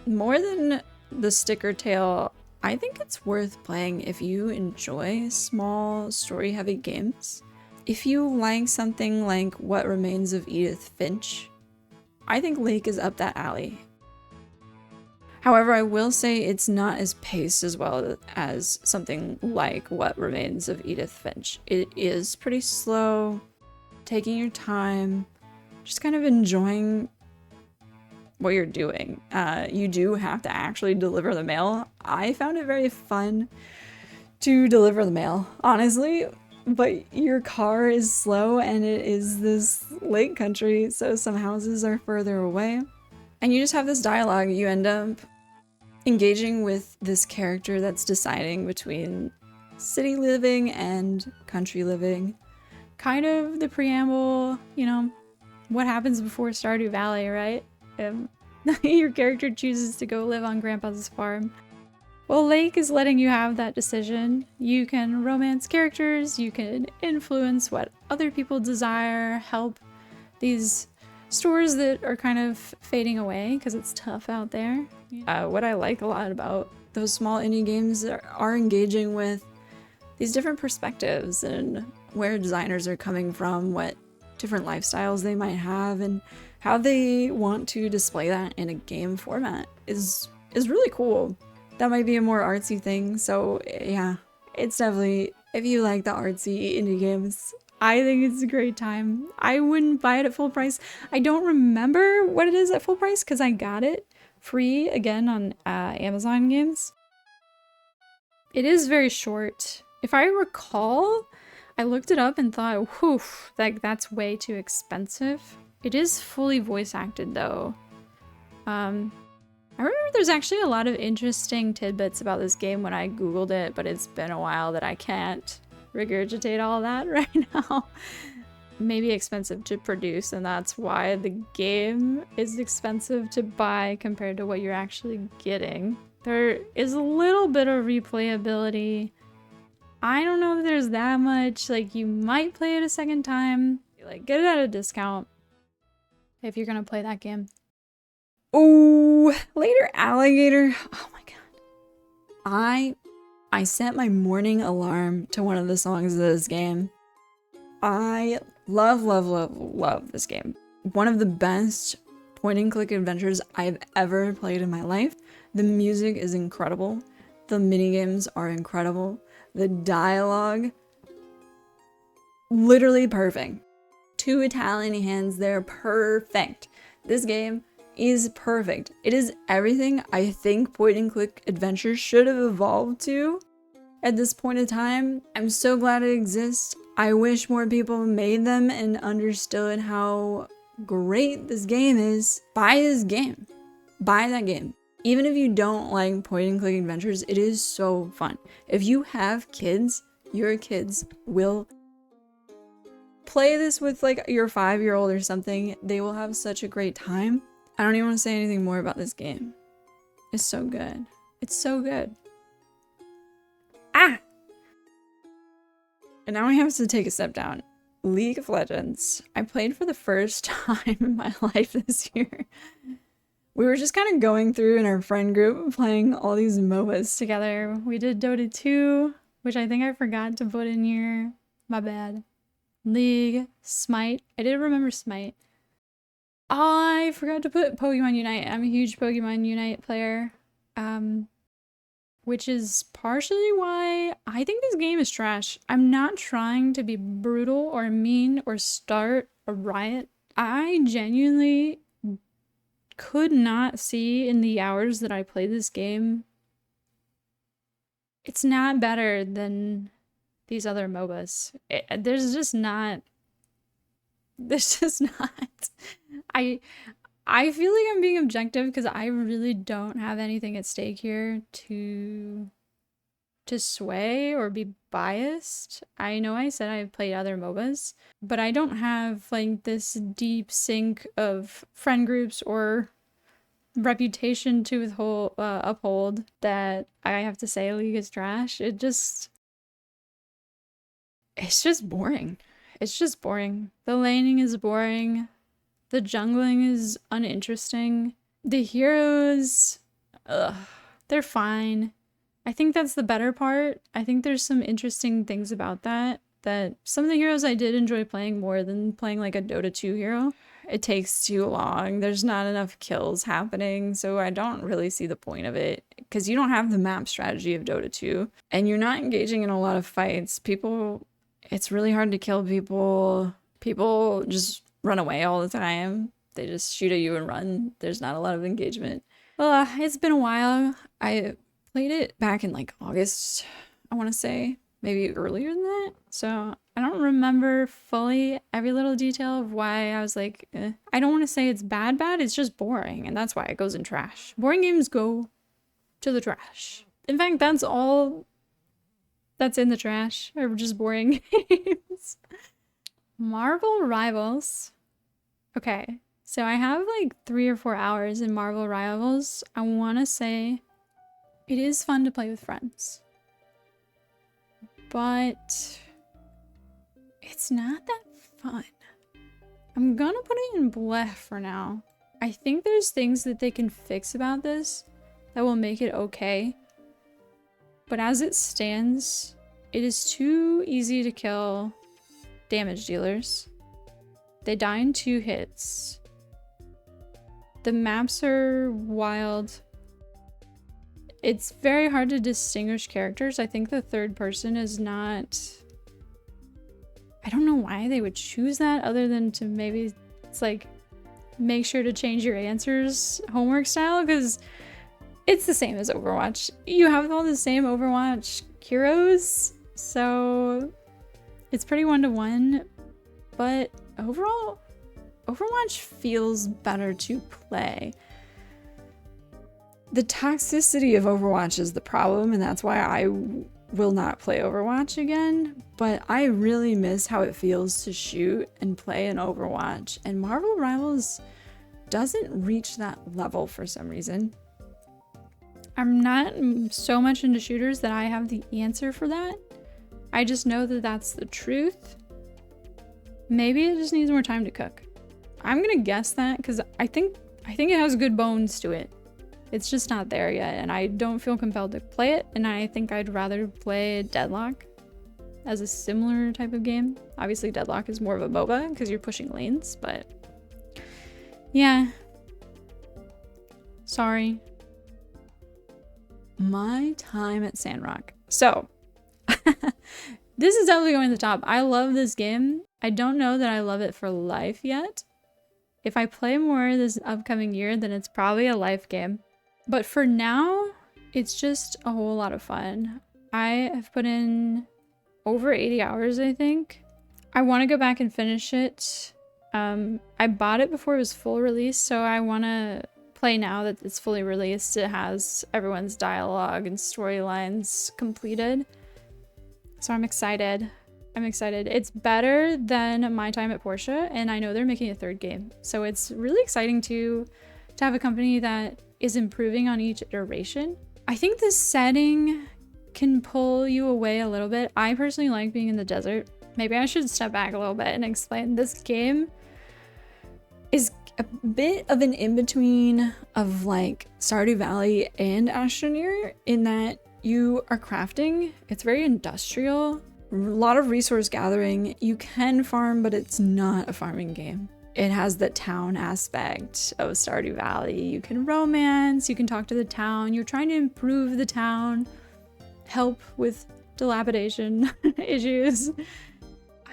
More than the sticker tale, I think it's worth playing if you enjoy small story-heavy games. If you like something like What Remains of Edith Finch, I think Lake is up that alley. However, I will say it's not as paced as well as something like What Remains of Edith Finch. It is pretty slow, taking your time, just kind of enjoying what you're doing. You do have to actually deliver the mail. I found it very fun to deliver the mail, honestly, but your car is slow and it is this lake country, so some houses are further away. And you just have this dialogue. You end up engaging with this character that's deciding between city living and country living. Kind of the preamble, you know, what happens before Stardew Valley, right? Your character chooses to go live on Grandpa's farm. Well, Lake is letting you have that decision. You can romance characters, you can influence what other people desire, help these stores that are kind of fading away because it's tough out there. What I like a lot about those small indie games are engaging with these different perspectives and where designers are coming from, what different lifestyles they might have, and how they want to display that in a game format is really cool. That might be a more artsy thing, so yeah, it's definitely, if you like the artsy indie games, I think it's a great time. I wouldn't buy it at full price. I don't remember what it is at full price because I got it free again on Amazon Games. It is very short. If I recall, I looked it up and thought, whew, like that's way too expensive. It is fully voice acted though. I remember there's actually a lot of interesting tidbits about this game when I googled it, but it's been a while that I can't regurgitate all that right now. Maybe expensive to produce, and that's why the game is expensive to buy compared to what you're actually getting. There is a little bit of replayability. I don't know if there's that much. Like, you might play it a second time. Like, get it at a discount if you're gonna play that game. Oh, later Alligator. Oh my god. I set my morning alarm to one of the songs of this game. I love this game. One of the best point-and-click adventures I've ever played in my life. The music is incredible. The minigames are incredible. The dialogue, literally perfect. Two Italian hands, they're perfect. This game is perfect. It is everything I think point and click adventures should have evolved to at this point in time. I'm so glad it exists. I wish more people made them and understood how great this game is. Buy this game. Buy that game. Even if you don't like point and click adventures, it is so fun. If you have kids, your kids will play this with like your 5-year-old or something. They will have such a great time. I don't even want to say anything more about this game. It's so good. It's so good. Ah! And now I have to take a step down. League of Legends. I played for the first time in my life this year. We were just kind of going through in our friend group playing all these MOBAs together. We did Dota 2, which I think I forgot to put in here. My bad. League, Smite. I did remember Smite. I forgot to put Pokemon Unite. I'm a huge Pokemon Unite player. Which is partially why I think this game is trash. I'm not trying to be brutal or mean or start a riot. I genuinely could not see in the hours that I played this game. It's not better than these other MOBAs. There's just not. I feel like I'm being objective because I really don't have anything at stake here to sway or be biased. I know I said I've played other MOBAs, but I don't have like this deep sink of friend groups or reputation to uphold that I have to say League is trash. It's just boring. It's just boring. The laning is boring. The jungling is uninteresting. The heroes, they're fine. I think that's the better part. I think there's some interesting things about that some of the heroes I did enjoy playing more than playing like a Dota 2 hero. It takes too long. There's not enough kills happening, so I don't really see the point of it because you don't have the map strategy of Dota 2 and you're not engaging in a lot of fights. It's really hard to kill people. People just run away all the time. They just shoot at you and run. There's not a lot of engagement. It's been a while. I played it back in like August, I want to say. Maybe earlier than that. So I don't remember fully every little detail of why I was like, eh. I don't want to say it's bad. It's just boring. And that's why it goes in trash. Boring games go to the trash. In fact, that's all that's in the trash. Are just boring games. Marvel Rivals. Okay, so I have like 3 or 4 hours in Marvel Rivals. I want to say it is fun to play with friends, but it's not that fun. I'm gonna put it in bleh for now. I think there's things that they can fix about this that will make it okay, but as it stands, it is too easy to kill damage dealers. They die in 2 hits. The maps are wild. It's very hard to distinguish characters. I think the third person is not... I don't know why they would choose that other than to maybe it's like make sure to change your answers homework style, because it's the same as Overwatch. You have all the same Overwatch heroes, so it's pretty 1-to-1, but overall, Overwatch feels better to play. The toxicity of Overwatch is the problem, and that's why I will not play Overwatch again, but I really miss how it feels to shoot and play in Overwatch, and Marvel Rivals doesn't reach that level for some reason. I'm not so much into shooters that I have the answer for that. I just know that that's the truth. Maybe it just needs more time to cook. I'm gonna guess that because I think it has good bones to it. It's just not there yet, and I don't feel compelled to play it, and I think I'd rather play Deadlock as a similar type of game. Obviously, Deadlock is more of a MOBA because you're pushing lanes, but yeah. Sorry. My time at Sandrock. So, this is definitely going to the top. I love this game. I don't know that I love it for life yet. If I play more this upcoming year, then it's probably a life game. But for now, it's just a whole lot of fun. I have put in over 80 hours, I think. I want to go back and finish it. I bought it before it was full release, so I want to play now that it's fully released. It has everyone's dialogue and storylines completed. So I'm excited. I'm excited. It's better than my time at Portia, and I know they're making a third game. So it's really exciting to have a company that is improving on each iteration. I think the setting can pull you away a little bit. I personally like being in the desert. Maybe I should step back a little bit and explain. This game is a bit of an in-between of like Stardew Valley and Astroneer in that you are crafting. It's very industrial, a lot of resource gathering. You can farm, but it's not a farming game. It has the town aspect of Stardew Valley. You can romance, you can talk to the town. You're trying to improve the town, help with dilapidation issues.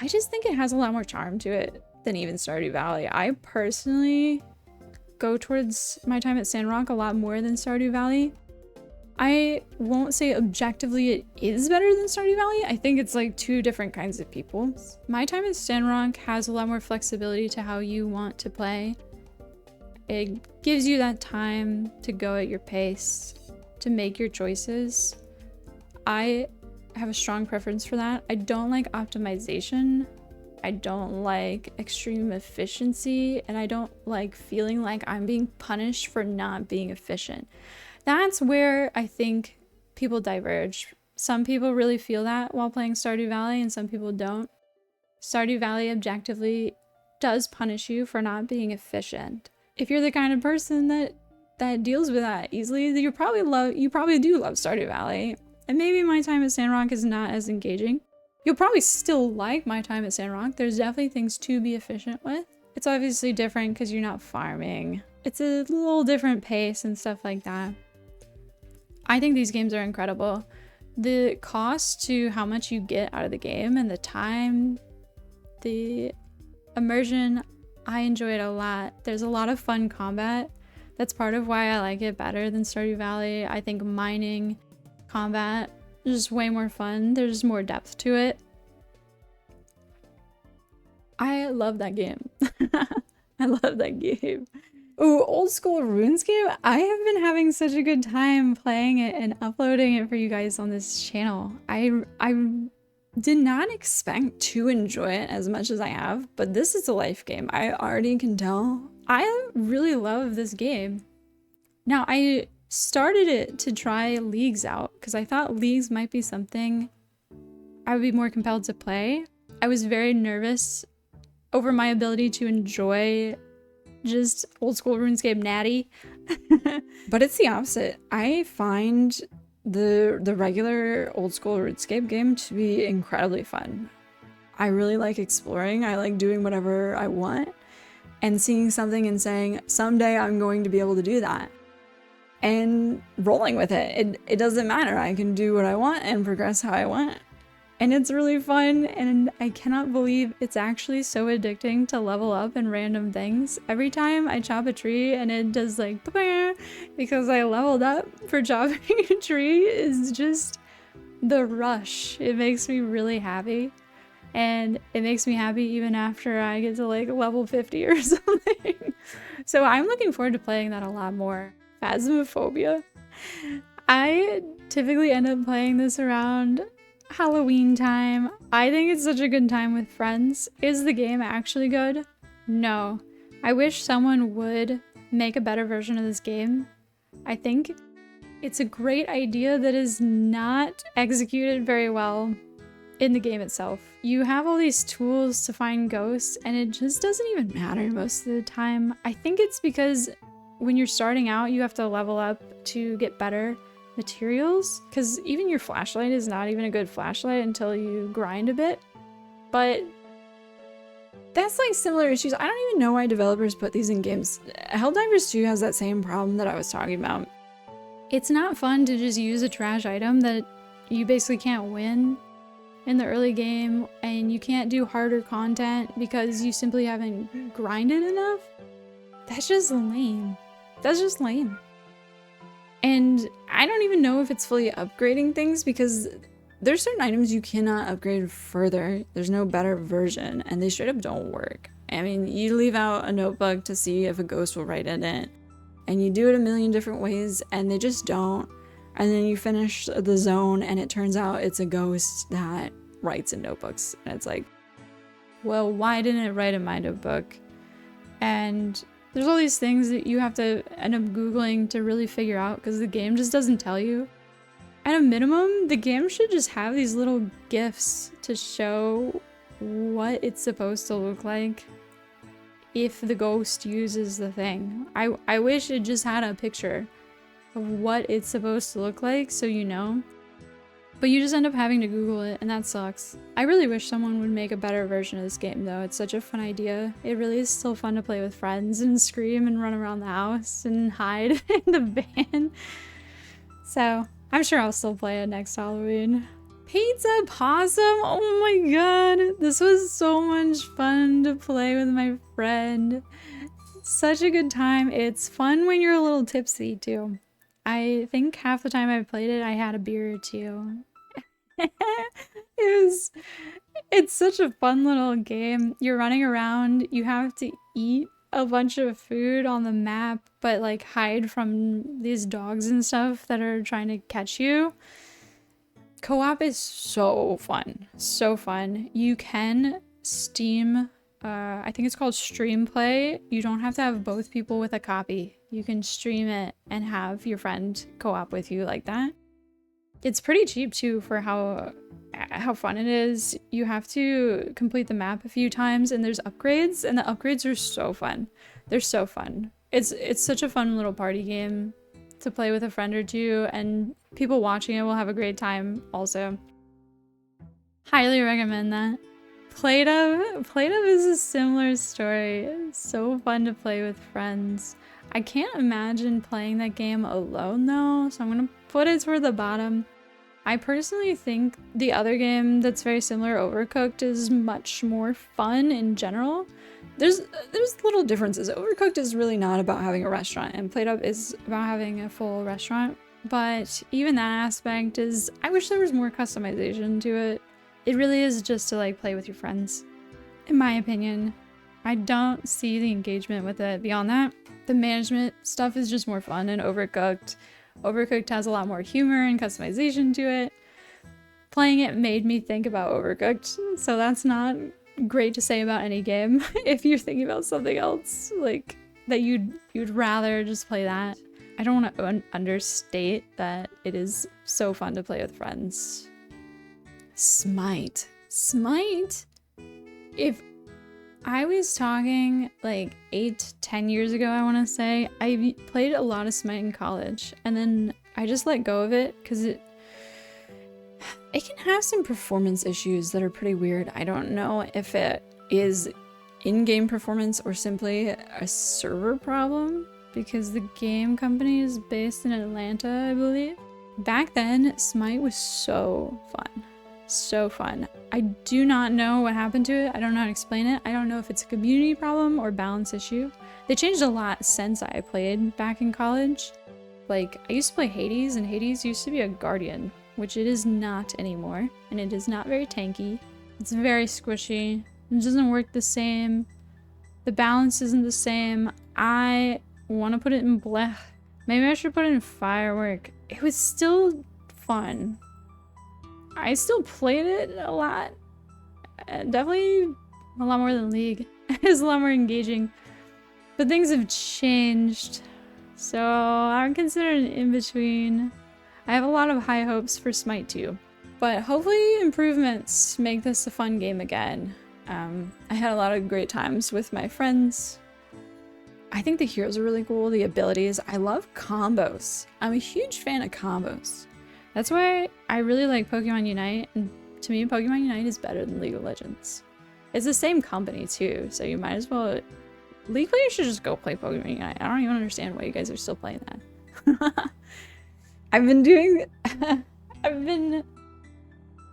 I just think it has a lot more charm to it than even Stardew Valley. I personally go towards my time at Sandrock a lot more than Stardew Valley. I won't say objectively it is better than Stardew Valley. I think it's like two different kinds of people. My time at Sandrock has a lot more flexibility to how you want to play. It gives you that time to go at your pace, to make your choices. I have a strong preference for that. I don't like optimization. I don't like extreme efficiency, and I don't like feeling like I'm being punished for not being efficient. That's where I think people diverge. Some people really feel that while playing Stardew Valley, and some people don't. Stardew Valley objectively does punish you for not being efficient. If you're the kind of person that deals with that easily, then you probably do love Stardew Valley. And maybe my time at Sandrock is not as engaging. You'll probably still like my time at Sandrock. There's definitely things to be efficient with. It's obviously different because you're not farming. It's a little different pace and stuff like that. I think these games are incredible. The cost to how much you get out of the game and the time, the immersion, I enjoy it a lot. There's a lot of fun combat. That's part of why I like it better than Stardew Valley. I think mining combat is just way more fun. There's more depth to it. I love that game. I love that game. Ooh, old school RuneScape. I have been having such a good time playing it and uploading it for you guys on this channel. I did not expect to enjoy it as much as I have, but this is a life game. I already can tell. I really love this game. Now, I started it to try Leagues out because I thought Leagues might be something I would be more compelled to play. I was very nervous over my ability to enjoy just old school RuneScape natty. But it's the opposite. I find the regular old school RuneScape game to be incredibly fun. I really like exploring. I like doing whatever I want and seeing something and saying, someday I'm going to be able to do that. And rolling with it. It doesn't matter. I can do what I want and progress how I want. And it's really fun, and I cannot believe it's actually so addicting to level up in random things. Every time I chop a tree and it does like because I leveled up for chopping a tree is just the rush. It makes me really happy. And it makes me happy even after I get to like level 50 or something. So I'm looking forward to playing that a lot more. Phasmophobia. I typically end up playing this around Halloween time. I think it's such a good time with friends. Is the game actually good? No. I wish someone would make a better version of this game. I think it's a great idea that is not executed very well in the game itself. You have all these tools to find ghosts and it just doesn't even matter most of the time. I think it's because when you're starting out, you have to level up to get better materials, because even your flashlight is not even a good flashlight until you grind a bit. But that's like similar issues. I don't even know why developers put these in games. Helldivers 2 has that same problem that I was talking about. It's not fun to just use a trash item that you basically can't win in the early game, and you can't do harder content because you simply haven't grinded enough. That's just lame. That's just lame. And I don't even know if it's fully upgrading things because there's certain items you cannot upgrade further. There's no better version and they straight up don't work. I mean, you leave out a notebook to see if a ghost will write in it and you do it a million different ways and they just don't. And then you finish the zone and it turns out it's a ghost that writes in notebooks. And it's like, well, why didn't it write in my notebook? And there's all these things that you have to end up Googling to really figure out because the game just doesn't tell you. At a minimum, the game should just have these little GIFs to show what it's supposed to look like if the ghost uses the thing. I wish it just had a picture of what it's supposed to look like so you know. But you just end up having to Google it, and that sucks. I really wish someone would make a better version of this game, though. It's such a fun idea. It really is still fun to play with friends and scream and run around the house and hide in the van. So, I'm sure I'll still play it next Halloween. Pizza Possum! Oh my god! This was so much fun to play with my friend. Such a good time. It's fun when you're a little tipsy, too. I think half the time I played it, I had a beer or two. It's such a fun little game. You're running around, you have to eat a bunch of food on the map, but like hide from these dogs and stuff that are trying to catch you. Co-op is so fun. So fun. You can Steam, I think it's called Stream Play. You don't have to have both people with a copy. You can stream it and have your friend co-op with you like that. It's pretty cheap too for how fun it is. You have to complete the map a few times and there's upgrades and the upgrades are so fun. They're so fun. It's such a fun little party game to play with a friend or two and people watching it will have a great time also. Highly recommend that. PlateUp is a similar story. It's so fun to play with friends. I can't imagine playing that game alone though, so I'm gonna put it toward the bottom. I personally think the other game that's very similar, Overcooked, is much more fun in general. There's little differences. Overcooked is really not about having a restaurant, and PlateUp is about having a full restaurant. But even that aspect is, I wish there was more customization to it. It really is just to like play with your friends, in my opinion. I don't see the engagement with it beyond that. The management stuff is just more fun in Overcooked. Overcooked has a lot more humor and customization to it. Playing it made me think about Overcooked, so that's not great to say about any game. If you're thinking about something else, like that you'd rather just play that. I don't want to understate that it is so fun to play with friends. Smite. If I was talking like 8-10 years ago, I want to say, I played a lot of Smite in college and then I just let go of it because it can have some performance issues that are pretty weird. I don't know if it is in-game performance or simply a server problem because the game company is based in Atlanta, I believe. Back then, Smite was so fun. So fun. I do not know what happened to it. I don't know how to explain it. I don't know if it's a community problem or balance issue. They changed a lot since I played back in college. Like, I used to play Hades, and Hades used to be a guardian, which it is not anymore. And it is not very tanky. It's very squishy. It doesn't work the same. The balance isn't the same. I want to put it in blech. Maybe I should put it in firework. It was still fun. I still played it a lot. Definitely a lot more than League. It's a lot more engaging. But things have changed. So I'm considered an in-between. I have a lot of high hopes for Smite 2. But hopefully improvements make this a fun game again. I had a lot of great times with my friends. I think the heroes are really cool, the abilities. I love combos. I'm a huge fan of combos. That's why I really like Pokemon Unite, and to me, Pokemon Unite is better than League of Legends. It's the same company too, so you might as well... League players should just go play Pokemon Unite. I don't even understand why you guys are still playing that. I've been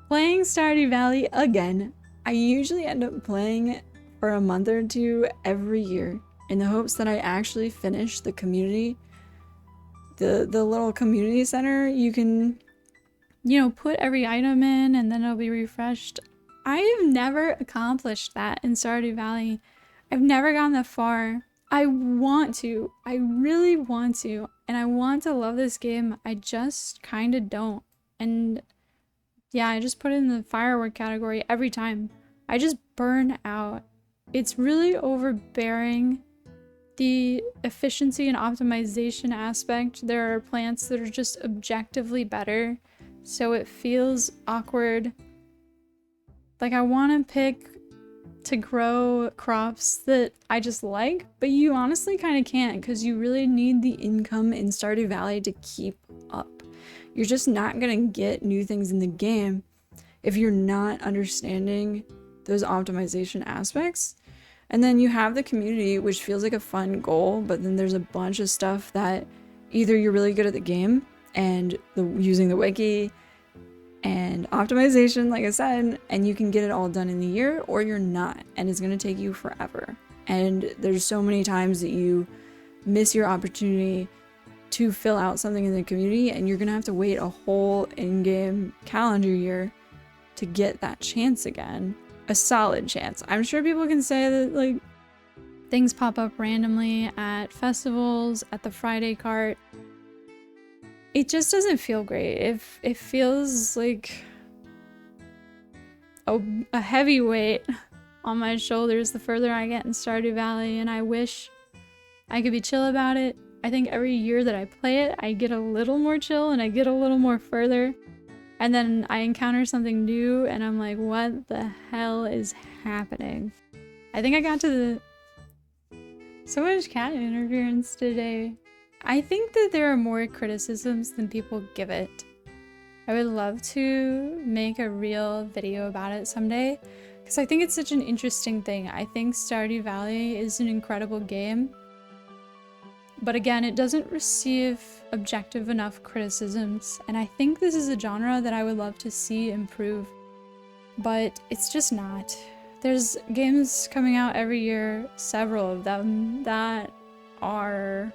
playing Stardew Valley again. I usually end up playing for a month or two every year, in the hopes that I actually finish the community, the little community center. You can, you know, put every item in and then it'll be refreshed. I have never accomplished that in Stardew Valley. I've never gone that far. I want to. I really want to. And I want to love this game. I just kind of don't. And yeah, I just put it in the firework category every time. I just burn out. It's really overbearing. The efficiency and optimization aspect. There are plants that are just objectively better. So it feels awkward. Like, I want to pick to grow crops that I just like, but you honestly kind of can't because you really need the income in Stardew Valley to keep up. You're just not going to get new things in the game if you're not understanding those optimization aspects. And then you have the community, which feels like a fun goal, but then there's a bunch of stuff that either you're really good at the game and using the wiki and optimization, like I said, and you can get it all done in the year, or you're not, and it's going to take you forever. And there's so many times that you miss your opportunity to fill out something in the community, and you're going to have to wait a whole in-game calendar year to get that chance again. A solid chance. I'm sure people can say that, like, things pop up randomly at festivals, at the Friday cart. It just doesn't feel great. It feels like a heavy weight on my shoulders the further I get in Stardew Valley, and I wish I could be chill about it. I think every year that I play it, I get a little more chill and I get a little more further. And then I encounter something new and I'm like, what the hell is happening? I think I got to so much cat interference today. I think that there are more criticisms than people give it. I would love to make a real video about it someday because I think it's such an interesting thing. I think Stardew Valley is an incredible game. But again, it doesn't receive objective enough criticisms, and I think this is a genre that I would love to see improve, but it's just not. There's games coming out every year, several of them, that are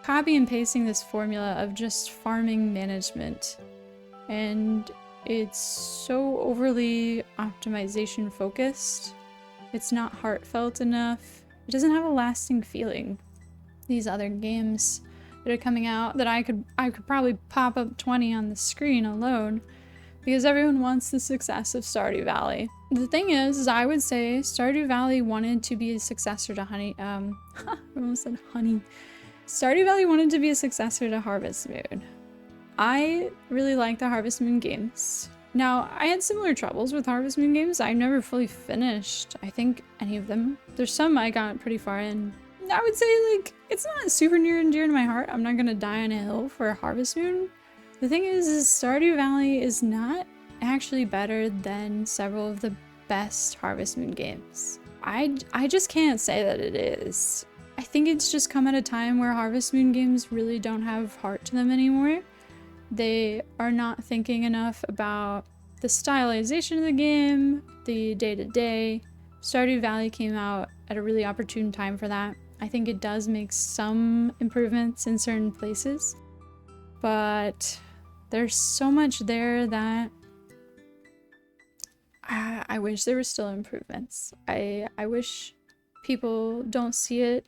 copy and pasting this formula of just farming management, and it's so overly optimization focused. It's not heartfelt enough. It doesn't have a lasting feeling. These other games that are coming out that I could probably pop up 20 on the screen alone because everyone wants the success of Stardew Valley. The thing is I would say Stardew Valley wanted to be a successor to I almost said Honey. Stardew Valley wanted to be a successor to Harvest Moon. I really like the Harvest Moon games. Now, I had similar troubles with Harvest Moon games. I never fully finished, I think, any of them. There's some I got pretty far in. I would say, like, it's not super near and dear to my heart. I'm not gonna die on a hill for Harvest Moon. The thing is Stardew Valley is not actually better than several of the best Harvest Moon games. I just can't say that it is. I think it's just come at a time where Harvest Moon games really don't have heart to them anymore. They are not thinking enough about the stylization of the game, the day-to-day. Stardew Valley came out at a really opportune time for that. I think it does make some improvements in certain places, but there's so much there that I wish there were still improvements. I wish people don't see it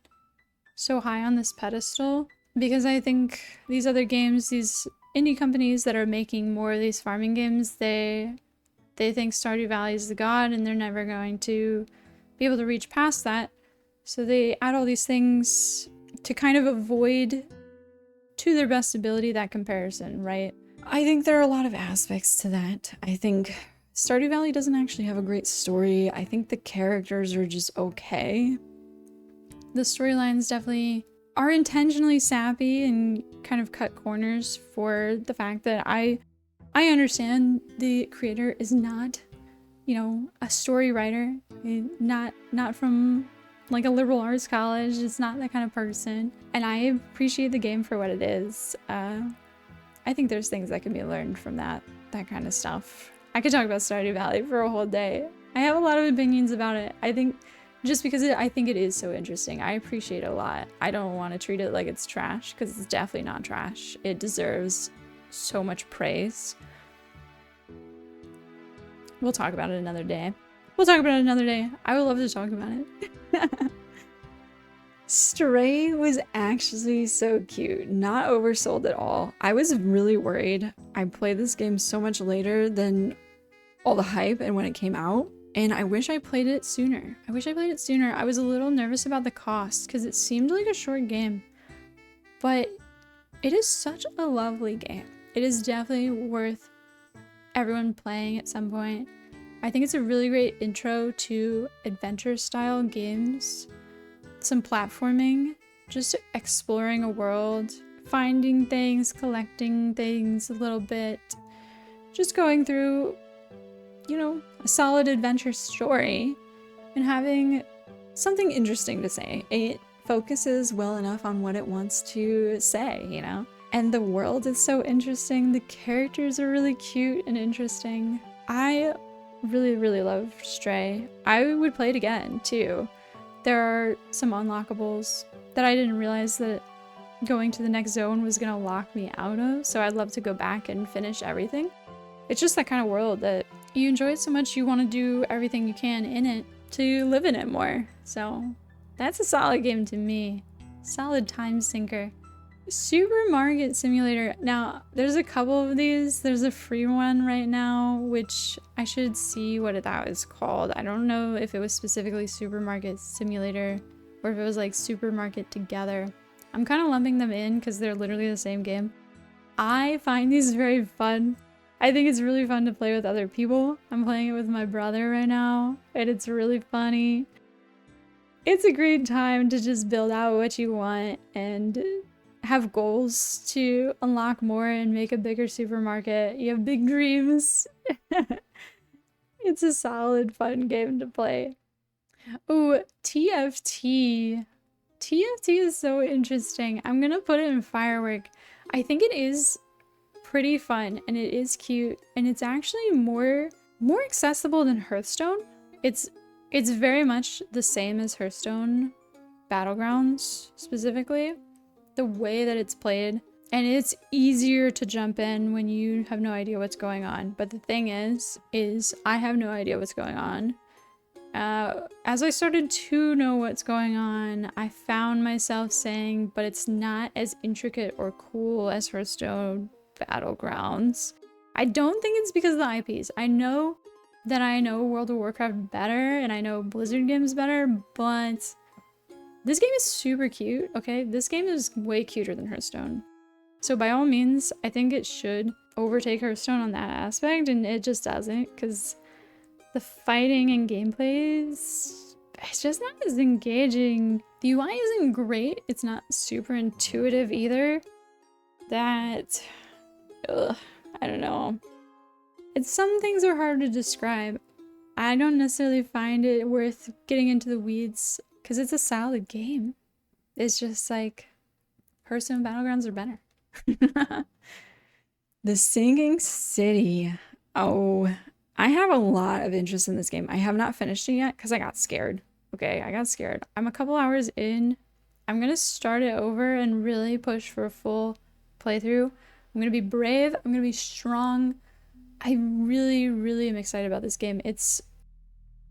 so high on this pedestal, because I think these other games, these indie companies that are making more of these farming games, they think Stardew Valley is the god and they're never going to be able to reach past that. So they add all these things to kind of avoid, to their best ability, that comparison, right? I think there are a lot of aspects to that. I think Stardew Valley doesn't actually have a great story. I think the characters are just okay. The storylines definitely are intentionally sappy and kind of cut corners for the fact that I understand the creator is not, you know, a story writer, not from like a liberal arts college. It's not that kind of person, and I appreciate the game for what it is. I think there's things that can be learned from that kind of stuff. I could talk about Stardew Valley for a whole day. I have a lot of opinions about it. I think just because I think it is so interesting. I appreciate it a lot. I don't want to treat it like it's trash, because it's definitely not trash. It deserves so much praise. We'll talk about it another day. We'll talk about it another day. I would love to talk about it. Stray was actually so cute. Not oversold at all. I was really worried. I played this game so much later than all the hype and when it came out. And I wish I played it sooner. I was a little nervous about the cost because it seemed like a short game. But it is such a lovely game. It is definitely worth everyone playing at some point. I think it's a really great intro to adventure style games. Some platforming, just exploring a world, finding things, collecting things a little bit. Just going through, you know, a solid adventure story and having something interesting to say. It focuses well enough on what it wants to say, you know? And the world is so interesting. The characters are really cute and interesting. I really, really love Stray. I would play it again, too. There are some unlockables that I didn't realize that going to the next zone was gonna lock me out of, so I'd love to go back and finish everything. It's just that kind of world that you enjoy it so much you want to do everything you can in it to live in it more. So that's a solid game to me. Solid time sinker. Supermarket Simulator. Now, there's a couple of these. There's a free one right now, which I should see what that is called. I don't know if it was specifically Supermarket Simulator or if it was like Supermarket Together. I'm kind of lumping them in because they're literally the same game. I find these very fun. I think it's really fun to play with other people. I'm playing it with my brother right now, and it's really funny. It's a great time to just build out what you want and have goals to unlock more and make a bigger supermarket. You have big dreams. It's a solid, fun game to play. Oh, TFT. TFT is so interesting. I'm gonna put it in Firework. I think it is pretty fun and it is cute and it's actually more accessible than Hearthstone. It's very much the same as Hearthstone Battlegrounds specifically. The way that it's played, and it's easier to jump in when you have no idea what's going on. But the thing is I have no idea what's going on. As I started to know what's going on, I found myself saying, but it's not as intricate or cool as Hearthstone Battlegrounds. I don't think it's because of the IPs. I know that I know World of Warcraft better and I know Blizzard games better, but this game is super cute, okay? This game is way cuter than Hearthstone. So by all means, I think it should overtake Hearthstone on that aspect, and it just doesn't, because the fighting and gameplay it's just not as engaging. The UI isn't great. It's not super intuitive either. I don't know. Some things are hard to describe. I don't necessarily find it worth getting into the weeds because it's a solid game. It's just like Hearthstone Battlegrounds are better. The Singing City. Oh, I have a lot of interest in this game. I have not finished it yet because I got scared. Okay, I got scared. I'm a couple hours in. I'm going to start it over and really push for a full playthrough. I'm going to be brave. I'm going to be strong. I really, really am excited about this game. It's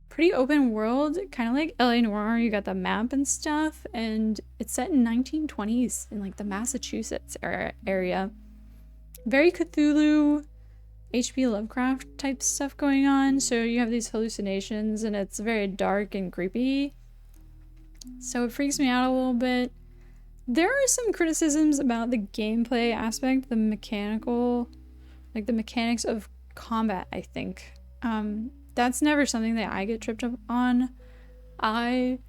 pretty open world, kind of like LA Noire. You got the map and stuff, and it's set in 1920s in like the Massachusetts area. Very Cthulhu, H.P. Lovecraft type stuff going on. So you have these hallucinations, and it's very dark and creepy. So it freaks me out a little bit. There are some criticisms about the gameplay aspect, the mechanical, like the mechanics of combat, I think. That's never something that I get tripped up on. I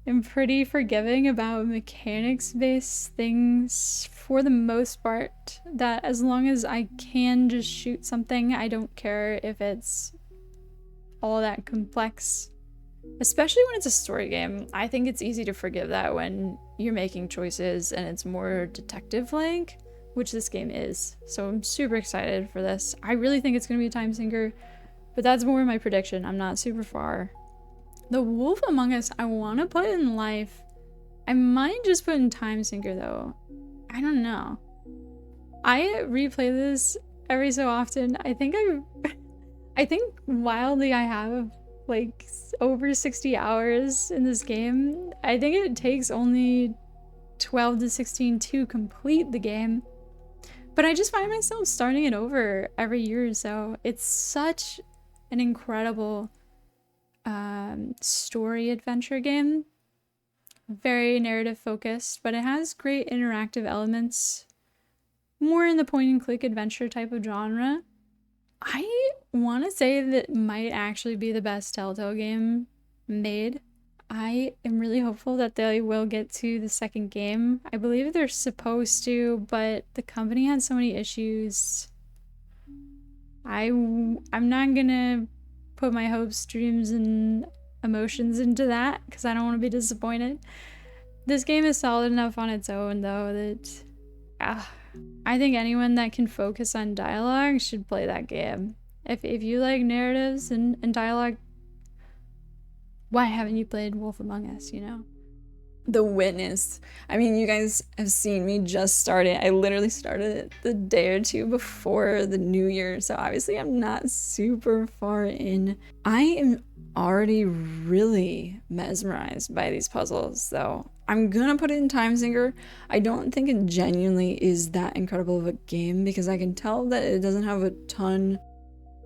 am pretty forgiving about mechanics-based things for the most part, that as long as I can just shoot something, I don't care if it's all that complex. Especially when it's a story game. I think it's easy to forgive that when you're making choices and it's more detective-like, which this game is. So I'm super excited for this. I really think it's going to be a time sinker, but that's more my prediction. I'm not super far The Wolf Among Us, I want to put in life. I might just put in Time Sinker though. I don't know. I replay this every so often. I think wildly I have like over 60 hours in this game. I think it takes only 12 to 16 to complete the game. But I just find myself starting it over every year or so. It's such an incredible story adventure game. Very narrative focused, but it has great interactive elements. More in the point and click adventure type of genre. I want to say that might actually be the best Telltale game made. I am really hopeful that they will get to the second game. I believe they're supposed to, but the company had so many issues. I'm not gonna put my hopes, dreams, and emotions into that because I don't want to be disappointed. This game is solid enough on its own though that I think anyone that can focus on dialogue should play that game. If you like narratives and dialogue, why haven't you played Wolf Among Us, you know? The Witness. I mean, you guys have seen me just start it. I literally started it the day or two before the new year, so obviously I'm not super far in. I am already really mesmerized by these puzzles, though. I'm gonna put it in Time Sinker. I don't think it genuinely is that incredible of a game because I can tell that it doesn't have a ton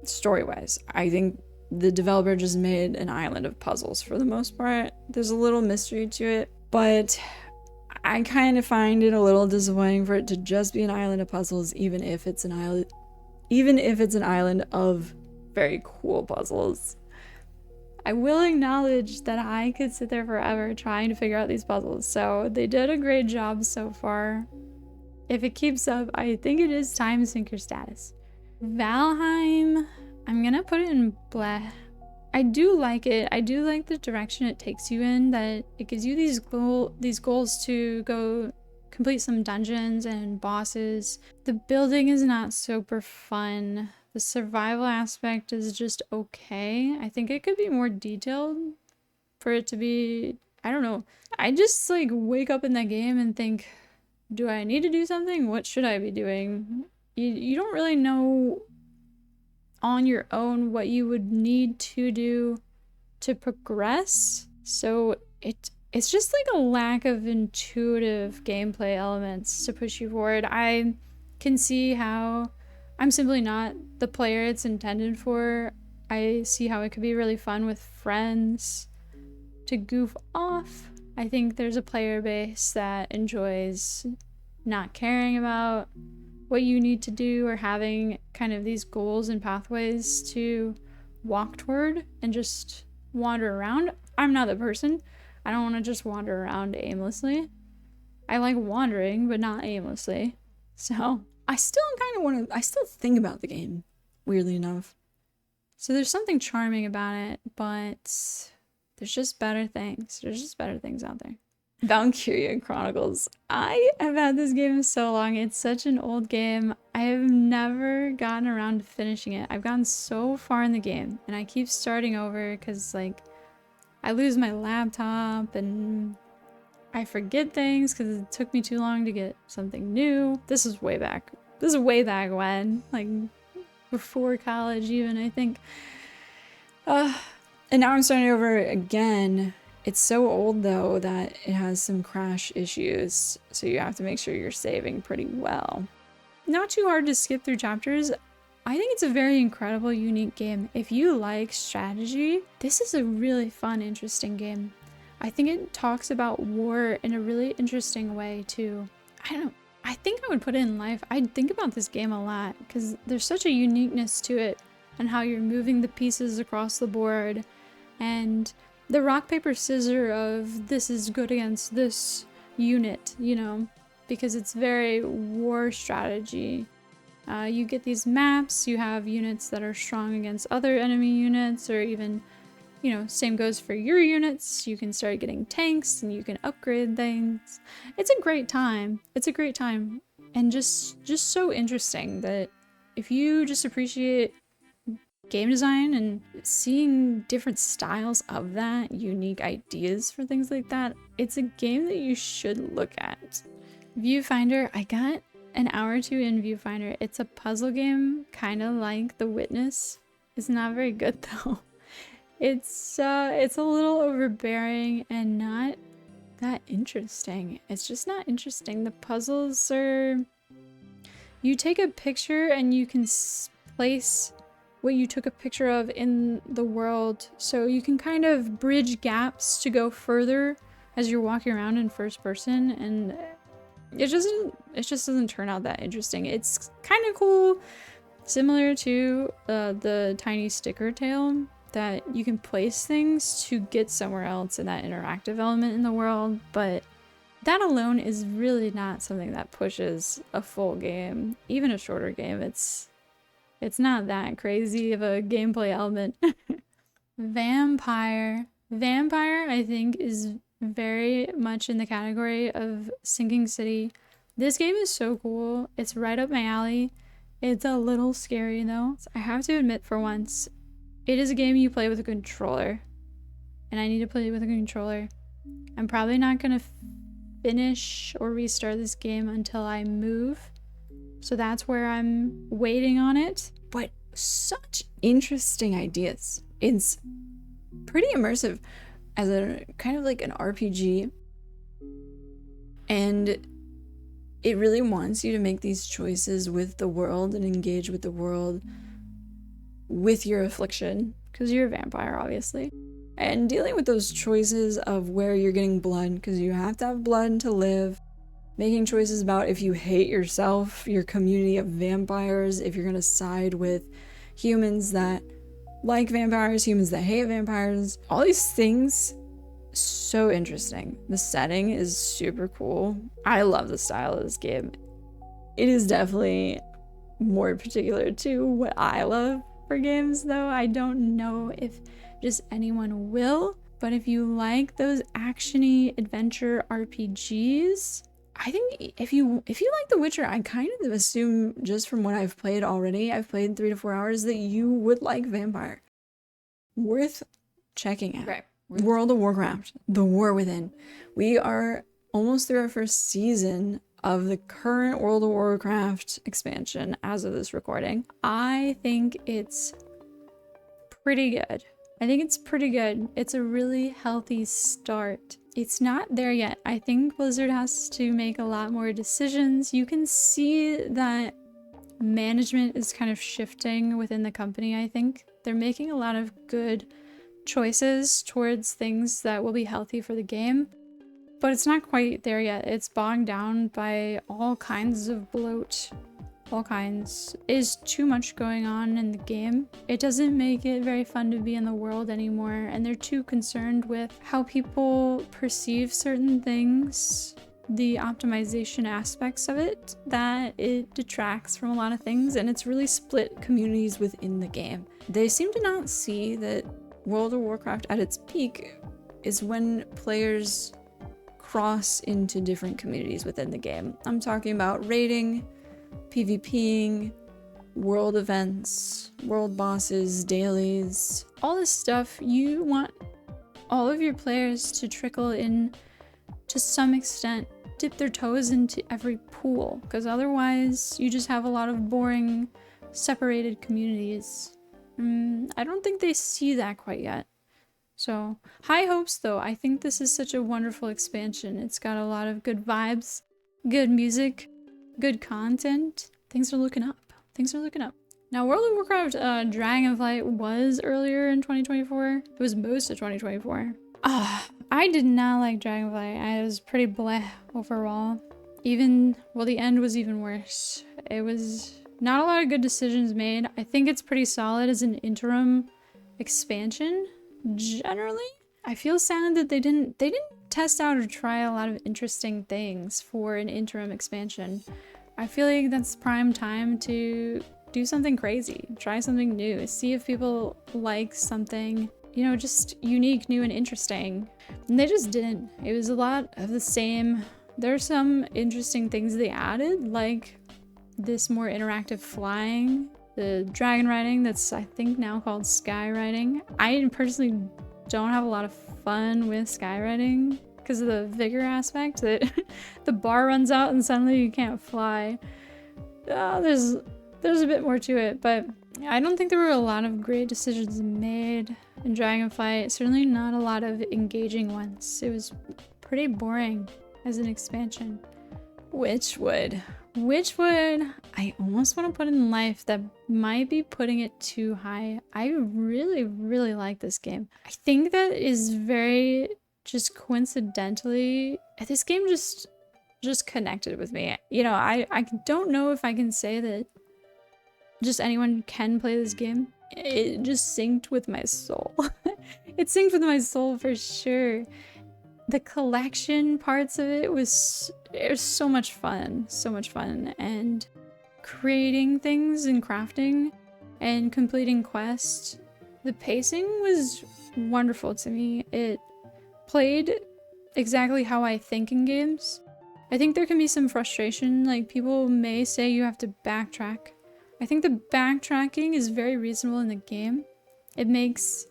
story-wise. I think the developer just made an island of puzzles for the most part. There's a little mystery to it, but I kind of find it a little disappointing for it to just be an island of puzzles, even if it's an island of very cool puzzles. I will acknowledge that I could sit there forever trying to figure out these puzzles, so they did a great job so far. If it keeps up, I think it is Time Sinker status. Valheim, I'm gonna put it in bleh. I do like it. I do like the direction it takes you in, that it gives you these goals to go complete some dungeons and bosses. The building is not super fun. The survival aspect is just okay. I think it could be more detailed for it to be, I don't know. I just like wake up in that game and think, do I need to do something? What should I be doing? You don't really know on your own what you would need to do to progress. So it's just like a lack of intuitive gameplay elements to push you forward. I can see how I'm simply not the player it's intended for. I see how it could be really fun with friends to goof off. I think there's a player base that enjoys not caring about what you need to do or having kind of these goals and pathways to walk toward and just wander around. I'm not the person. I don't want to just wander around aimlessly. I like wandering, but not aimlessly. So I still think about the game, weirdly enough. So there's something charming about it, but there's just better things. There's just better things out there. Valkyria Chronicles. I have had this game so long. It's such an old game. I have never gotten around to finishing it. I've gotten so far in the game and I keep starting over because like I lose my laptop and I forget things because it took me too long to get something new. This is way back. This is way back when, like before college even, I think. And now I'm starting over again. It's so old though that it has some crash issues, so you have to make sure you're saving pretty well. Not too hard to skip through chapters. I think it's a very incredible, unique game. If you like strategy, this is a really fun, interesting game. I think it talks about war in a really interesting way too. I don't know. I think I would put it in life. I think about this game a lot because there's such a uniqueness to it and how you're moving the pieces across the board and the rock, paper, scissors of this is good against this unit, you know, because it's very war strategy. You get these maps, you have units that are strong against other enemy units, or even, you know, same goes for your units. You can start getting tanks and you can upgrade things. It's a great time. It's a great time. And just so interesting that if you just appreciate game design and seeing different styles of that, unique ideas for things like that, it's a game that you should look at. Viewfinder, I got an hour or two in Viewfinder. It's a puzzle game, kind of like The Witness. It's not very good though. It's a little overbearing and not that interesting. It's just not interesting. The puzzles are... You take a picture and you can place what you took a picture of in the world, so you can kind of bridge gaps to go further as you're walking around in first person, and it just doesn't turn out that interesting. It's kind of cool, similar to the tiny sticker tail, that you can place things to get somewhere else in that interactive element in the world, but that alone is really not something that pushes a full game, even a shorter game. It's not that crazy of a gameplay element. Vampyr, I think, is very much in the category of Sinking City. This game is so cool. It's right up my alley. It's a little scary though. I have to admit, for once, it is a game you play with a controller. And I need to play with a controller. I'm probably not gonna finish or restart this game until I move. So that's where I'm waiting on it. But such interesting ideas. It's pretty immersive as a kind of like an RPG. And it really wants you to make these choices with the world and engage with the world with your affliction, because you're a vampire, obviously. And dealing with those choices of where you're getting blood, because you have to have blood to live. Making choices about if you hate yourself, your community of vampires, if you're gonna side with humans that like vampires, humans that hate vampires. All these things, so interesting. The setting is super cool. I love the style of this game. It is definitely more particular to what I love for games, though. I don't know if just anyone will, but if you like those action-y adventure RPGs, I think if you like The Witcher, I kind of assume, just from what I've played already, I've played 3 to 4 hours, that you would like Vampyr. Worth checking out. Right. World of Warcraft, The War Within. We are almost through our first season of the current World of Warcraft expansion as of this recording. I think it's pretty good. It's a really healthy start. It's not there yet. I think Blizzard has to make a lot more decisions. You can see that management is kind of shifting within the company, I think. They're making a lot of good choices towards things that will be healthy for the game, but it's not quite there yet. It's bogged down by all kinds of bloat. All kinds. Is too much going on in the game. It doesn't make it very fun to be in the world anymore, and they're too concerned with how people perceive certain things, the optimization aspects of it, that it detracts from a lot of things, and it's really split communities within the game. They seem to not see that World of Warcraft at its peak is when players cross into different communities within the game. I'm talking about raiding, PvPing, world events, world bosses, dailies, all this stuff. You want all of your players to trickle in to some extent, dip their toes into every pool, because otherwise you just have a lot of boring, separated communities. I don't think they see that quite yet. So, high hopes though. I think this is such a wonderful expansion. It's got a lot of good vibes, good music, good content. Things are looking up. Now, World of Warcraft Dragonflight was earlier in 2024. It was most of 2024. I did not like Dragonflight. I was pretty bleh overall. The end was even worse. It was not a lot of good decisions made. I think it's pretty solid as an interim expansion, generally. I feel sad that they didn't test out or try a lot of interesting things for an interim expansion. I feel like that's prime time to do something crazy, try something new, see if people like something, you know, just unique, new, and interesting. And they just didn't. It was a lot of the same. There's some interesting things they added, like this more interactive flying the dragon riding that's I think now called sky riding. I personally don't have a lot of fun with sky riding because of the vigor aspect that the bar runs out and suddenly you can't fly. There's a bit more to it, but I don't think there were a lot of great decisions made in Dragonflight. Certainly not a lot of engaging ones. It was pretty boring as an expansion. Wytchwood. Wytchwood, I almost want to put in life. That might be putting it too high. I really, really like this game. I think that is very just coincidentally, this game just connected with me. You know, I don't know if I can say that just anyone can play this game. It just synced with my soul. It synced with my soul for sure. The collection parts of it was so much fun, and creating things and crafting and completing quests. The pacing was wonderful to me. It played exactly how I think in games. I think there can be some frustration, like people may say you have to backtrack. I think the backtracking is very reasonable in the game. It makes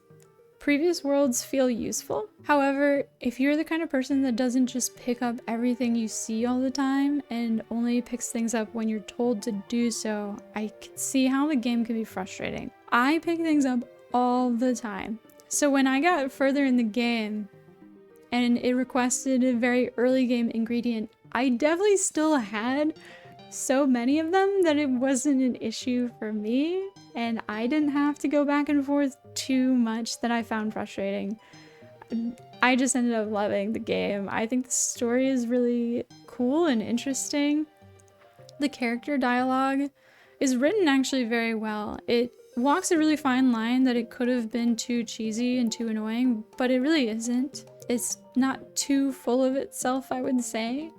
previous worlds feel useful. However, if you're the kind of person that doesn't just pick up everything you see all the time and only picks things up when you're told to do so, I can see how the game can be frustrating. I pick things up all the time. So when I got further in the game and it requested a very early game ingredient, I definitely still had so many of them that it wasn't an issue for me, and I didn't have to go back and forth too much that I found frustrating. I just ended up loving the game. I think the story is really cool and interesting. The character dialogue is written actually very well. It walks a really fine line that it could have been too cheesy and too annoying, but it really isn't. It's not too full of itself, I would say,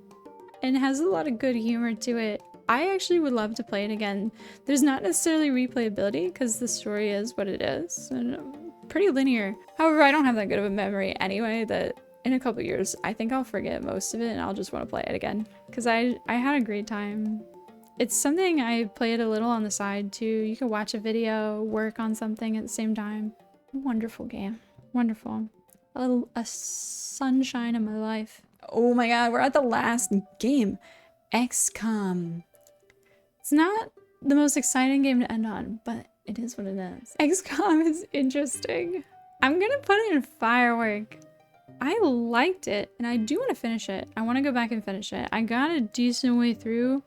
and has a lot of good humor to it. I actually would love to play it again. There's not necessarily replayability because the story is what it is and pretty linear. However, I don't have that good of a memory anyway that in a couple years I think I'll forget most of it and I'll just want to play it again because I had a great time. It's something I played a little on the side too. You could watch a video, work on something at the same time. Wonderful game. Wonderful. A sunshine in my life. Oh my god, we're at the last game. XCOM. It's not the most exciting game to end on, but it is what it is. XCOM is interesting. I'm gonna put it in firework. I liked it, and I do want to finish it. I want to go back and finish it. I got a decent way through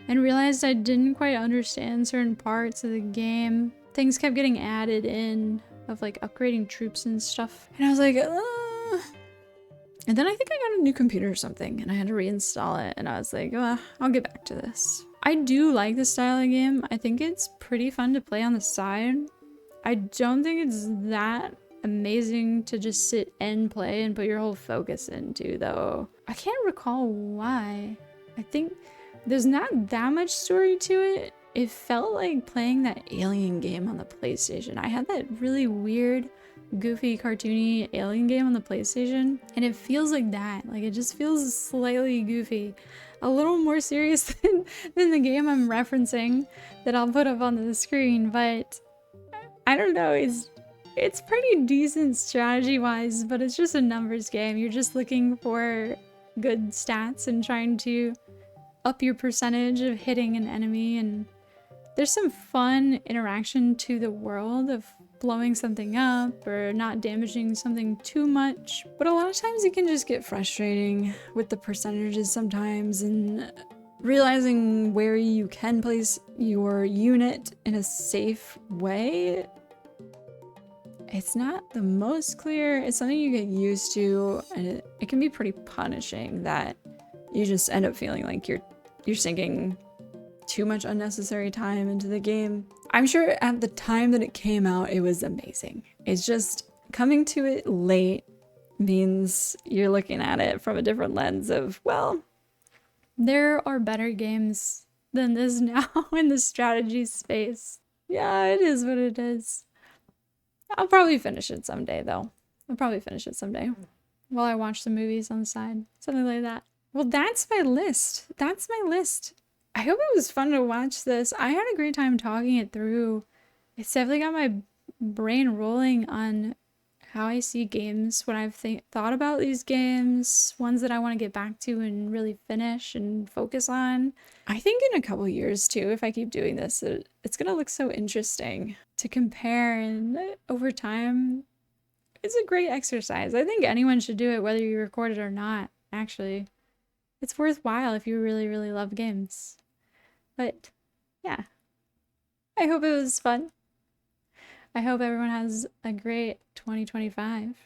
and realized I didn't quite understand certain parts of the game. Things kept getting added in of like upgrading troops and stuff. And I was like, And then I think I got a new computer or something and I had to reinstall it and I was like, I'll get back to this. I do like this style of game. I think it's pretty fun to play on the side. I don't think it's that amazing to just sit and play and put your whole focus into though. I can't recall why. I think there's not that much story to it. It felt like playing that Alien game on the PlayStation. I had that really weird, goofy, cartoony Alien game on the PlayStation, and it feels like that. Like, it just feels slightly goofy. A little more serious than the game I'm referencing that I'll put up on the screen, but I don't know, it's pretty decent strategy-wise, but it's just a numbers game. You're just looking for good stats and trying to up your percentage of hitting an enemy, and there's some fun interaction to the world of blowing something up or not damaging something too much, but a lot of times it can just get frustrating with the percentages sometimes and realizing where you can place your unit in a safe way. It's not the most clear. It's something you get used to, and it can be pretty punishing that you just end up feeling like you're sinking too much unnecessary time into the game. I'm sure at the time that it came out, it was amazing. It's just coming to it late means you're looking at it from a different lens of, well, there are better games than this now in the strategy space. Yeah, it is what it is. I'll probably finish it someday though. I'll probably finish it someday while I watch the movies on the side. Something like that. Well, that's my list. That's my list. I hope it was fun to watch this. I had a great time talking it through. It's definitely got my brain rolling on how I see games when I've thought about these games, ones that I want to get back to and really finish and focus on. I think in a couple years too, if I keep doing this, it's gonna look so interesting to compare, and over time, it's a great exercise. I think anyone should do it, whether you record it or not, actually. It's worthwhile if you really, really love games. But yeah, I hope it was fun. I hope everyone has a great 2025.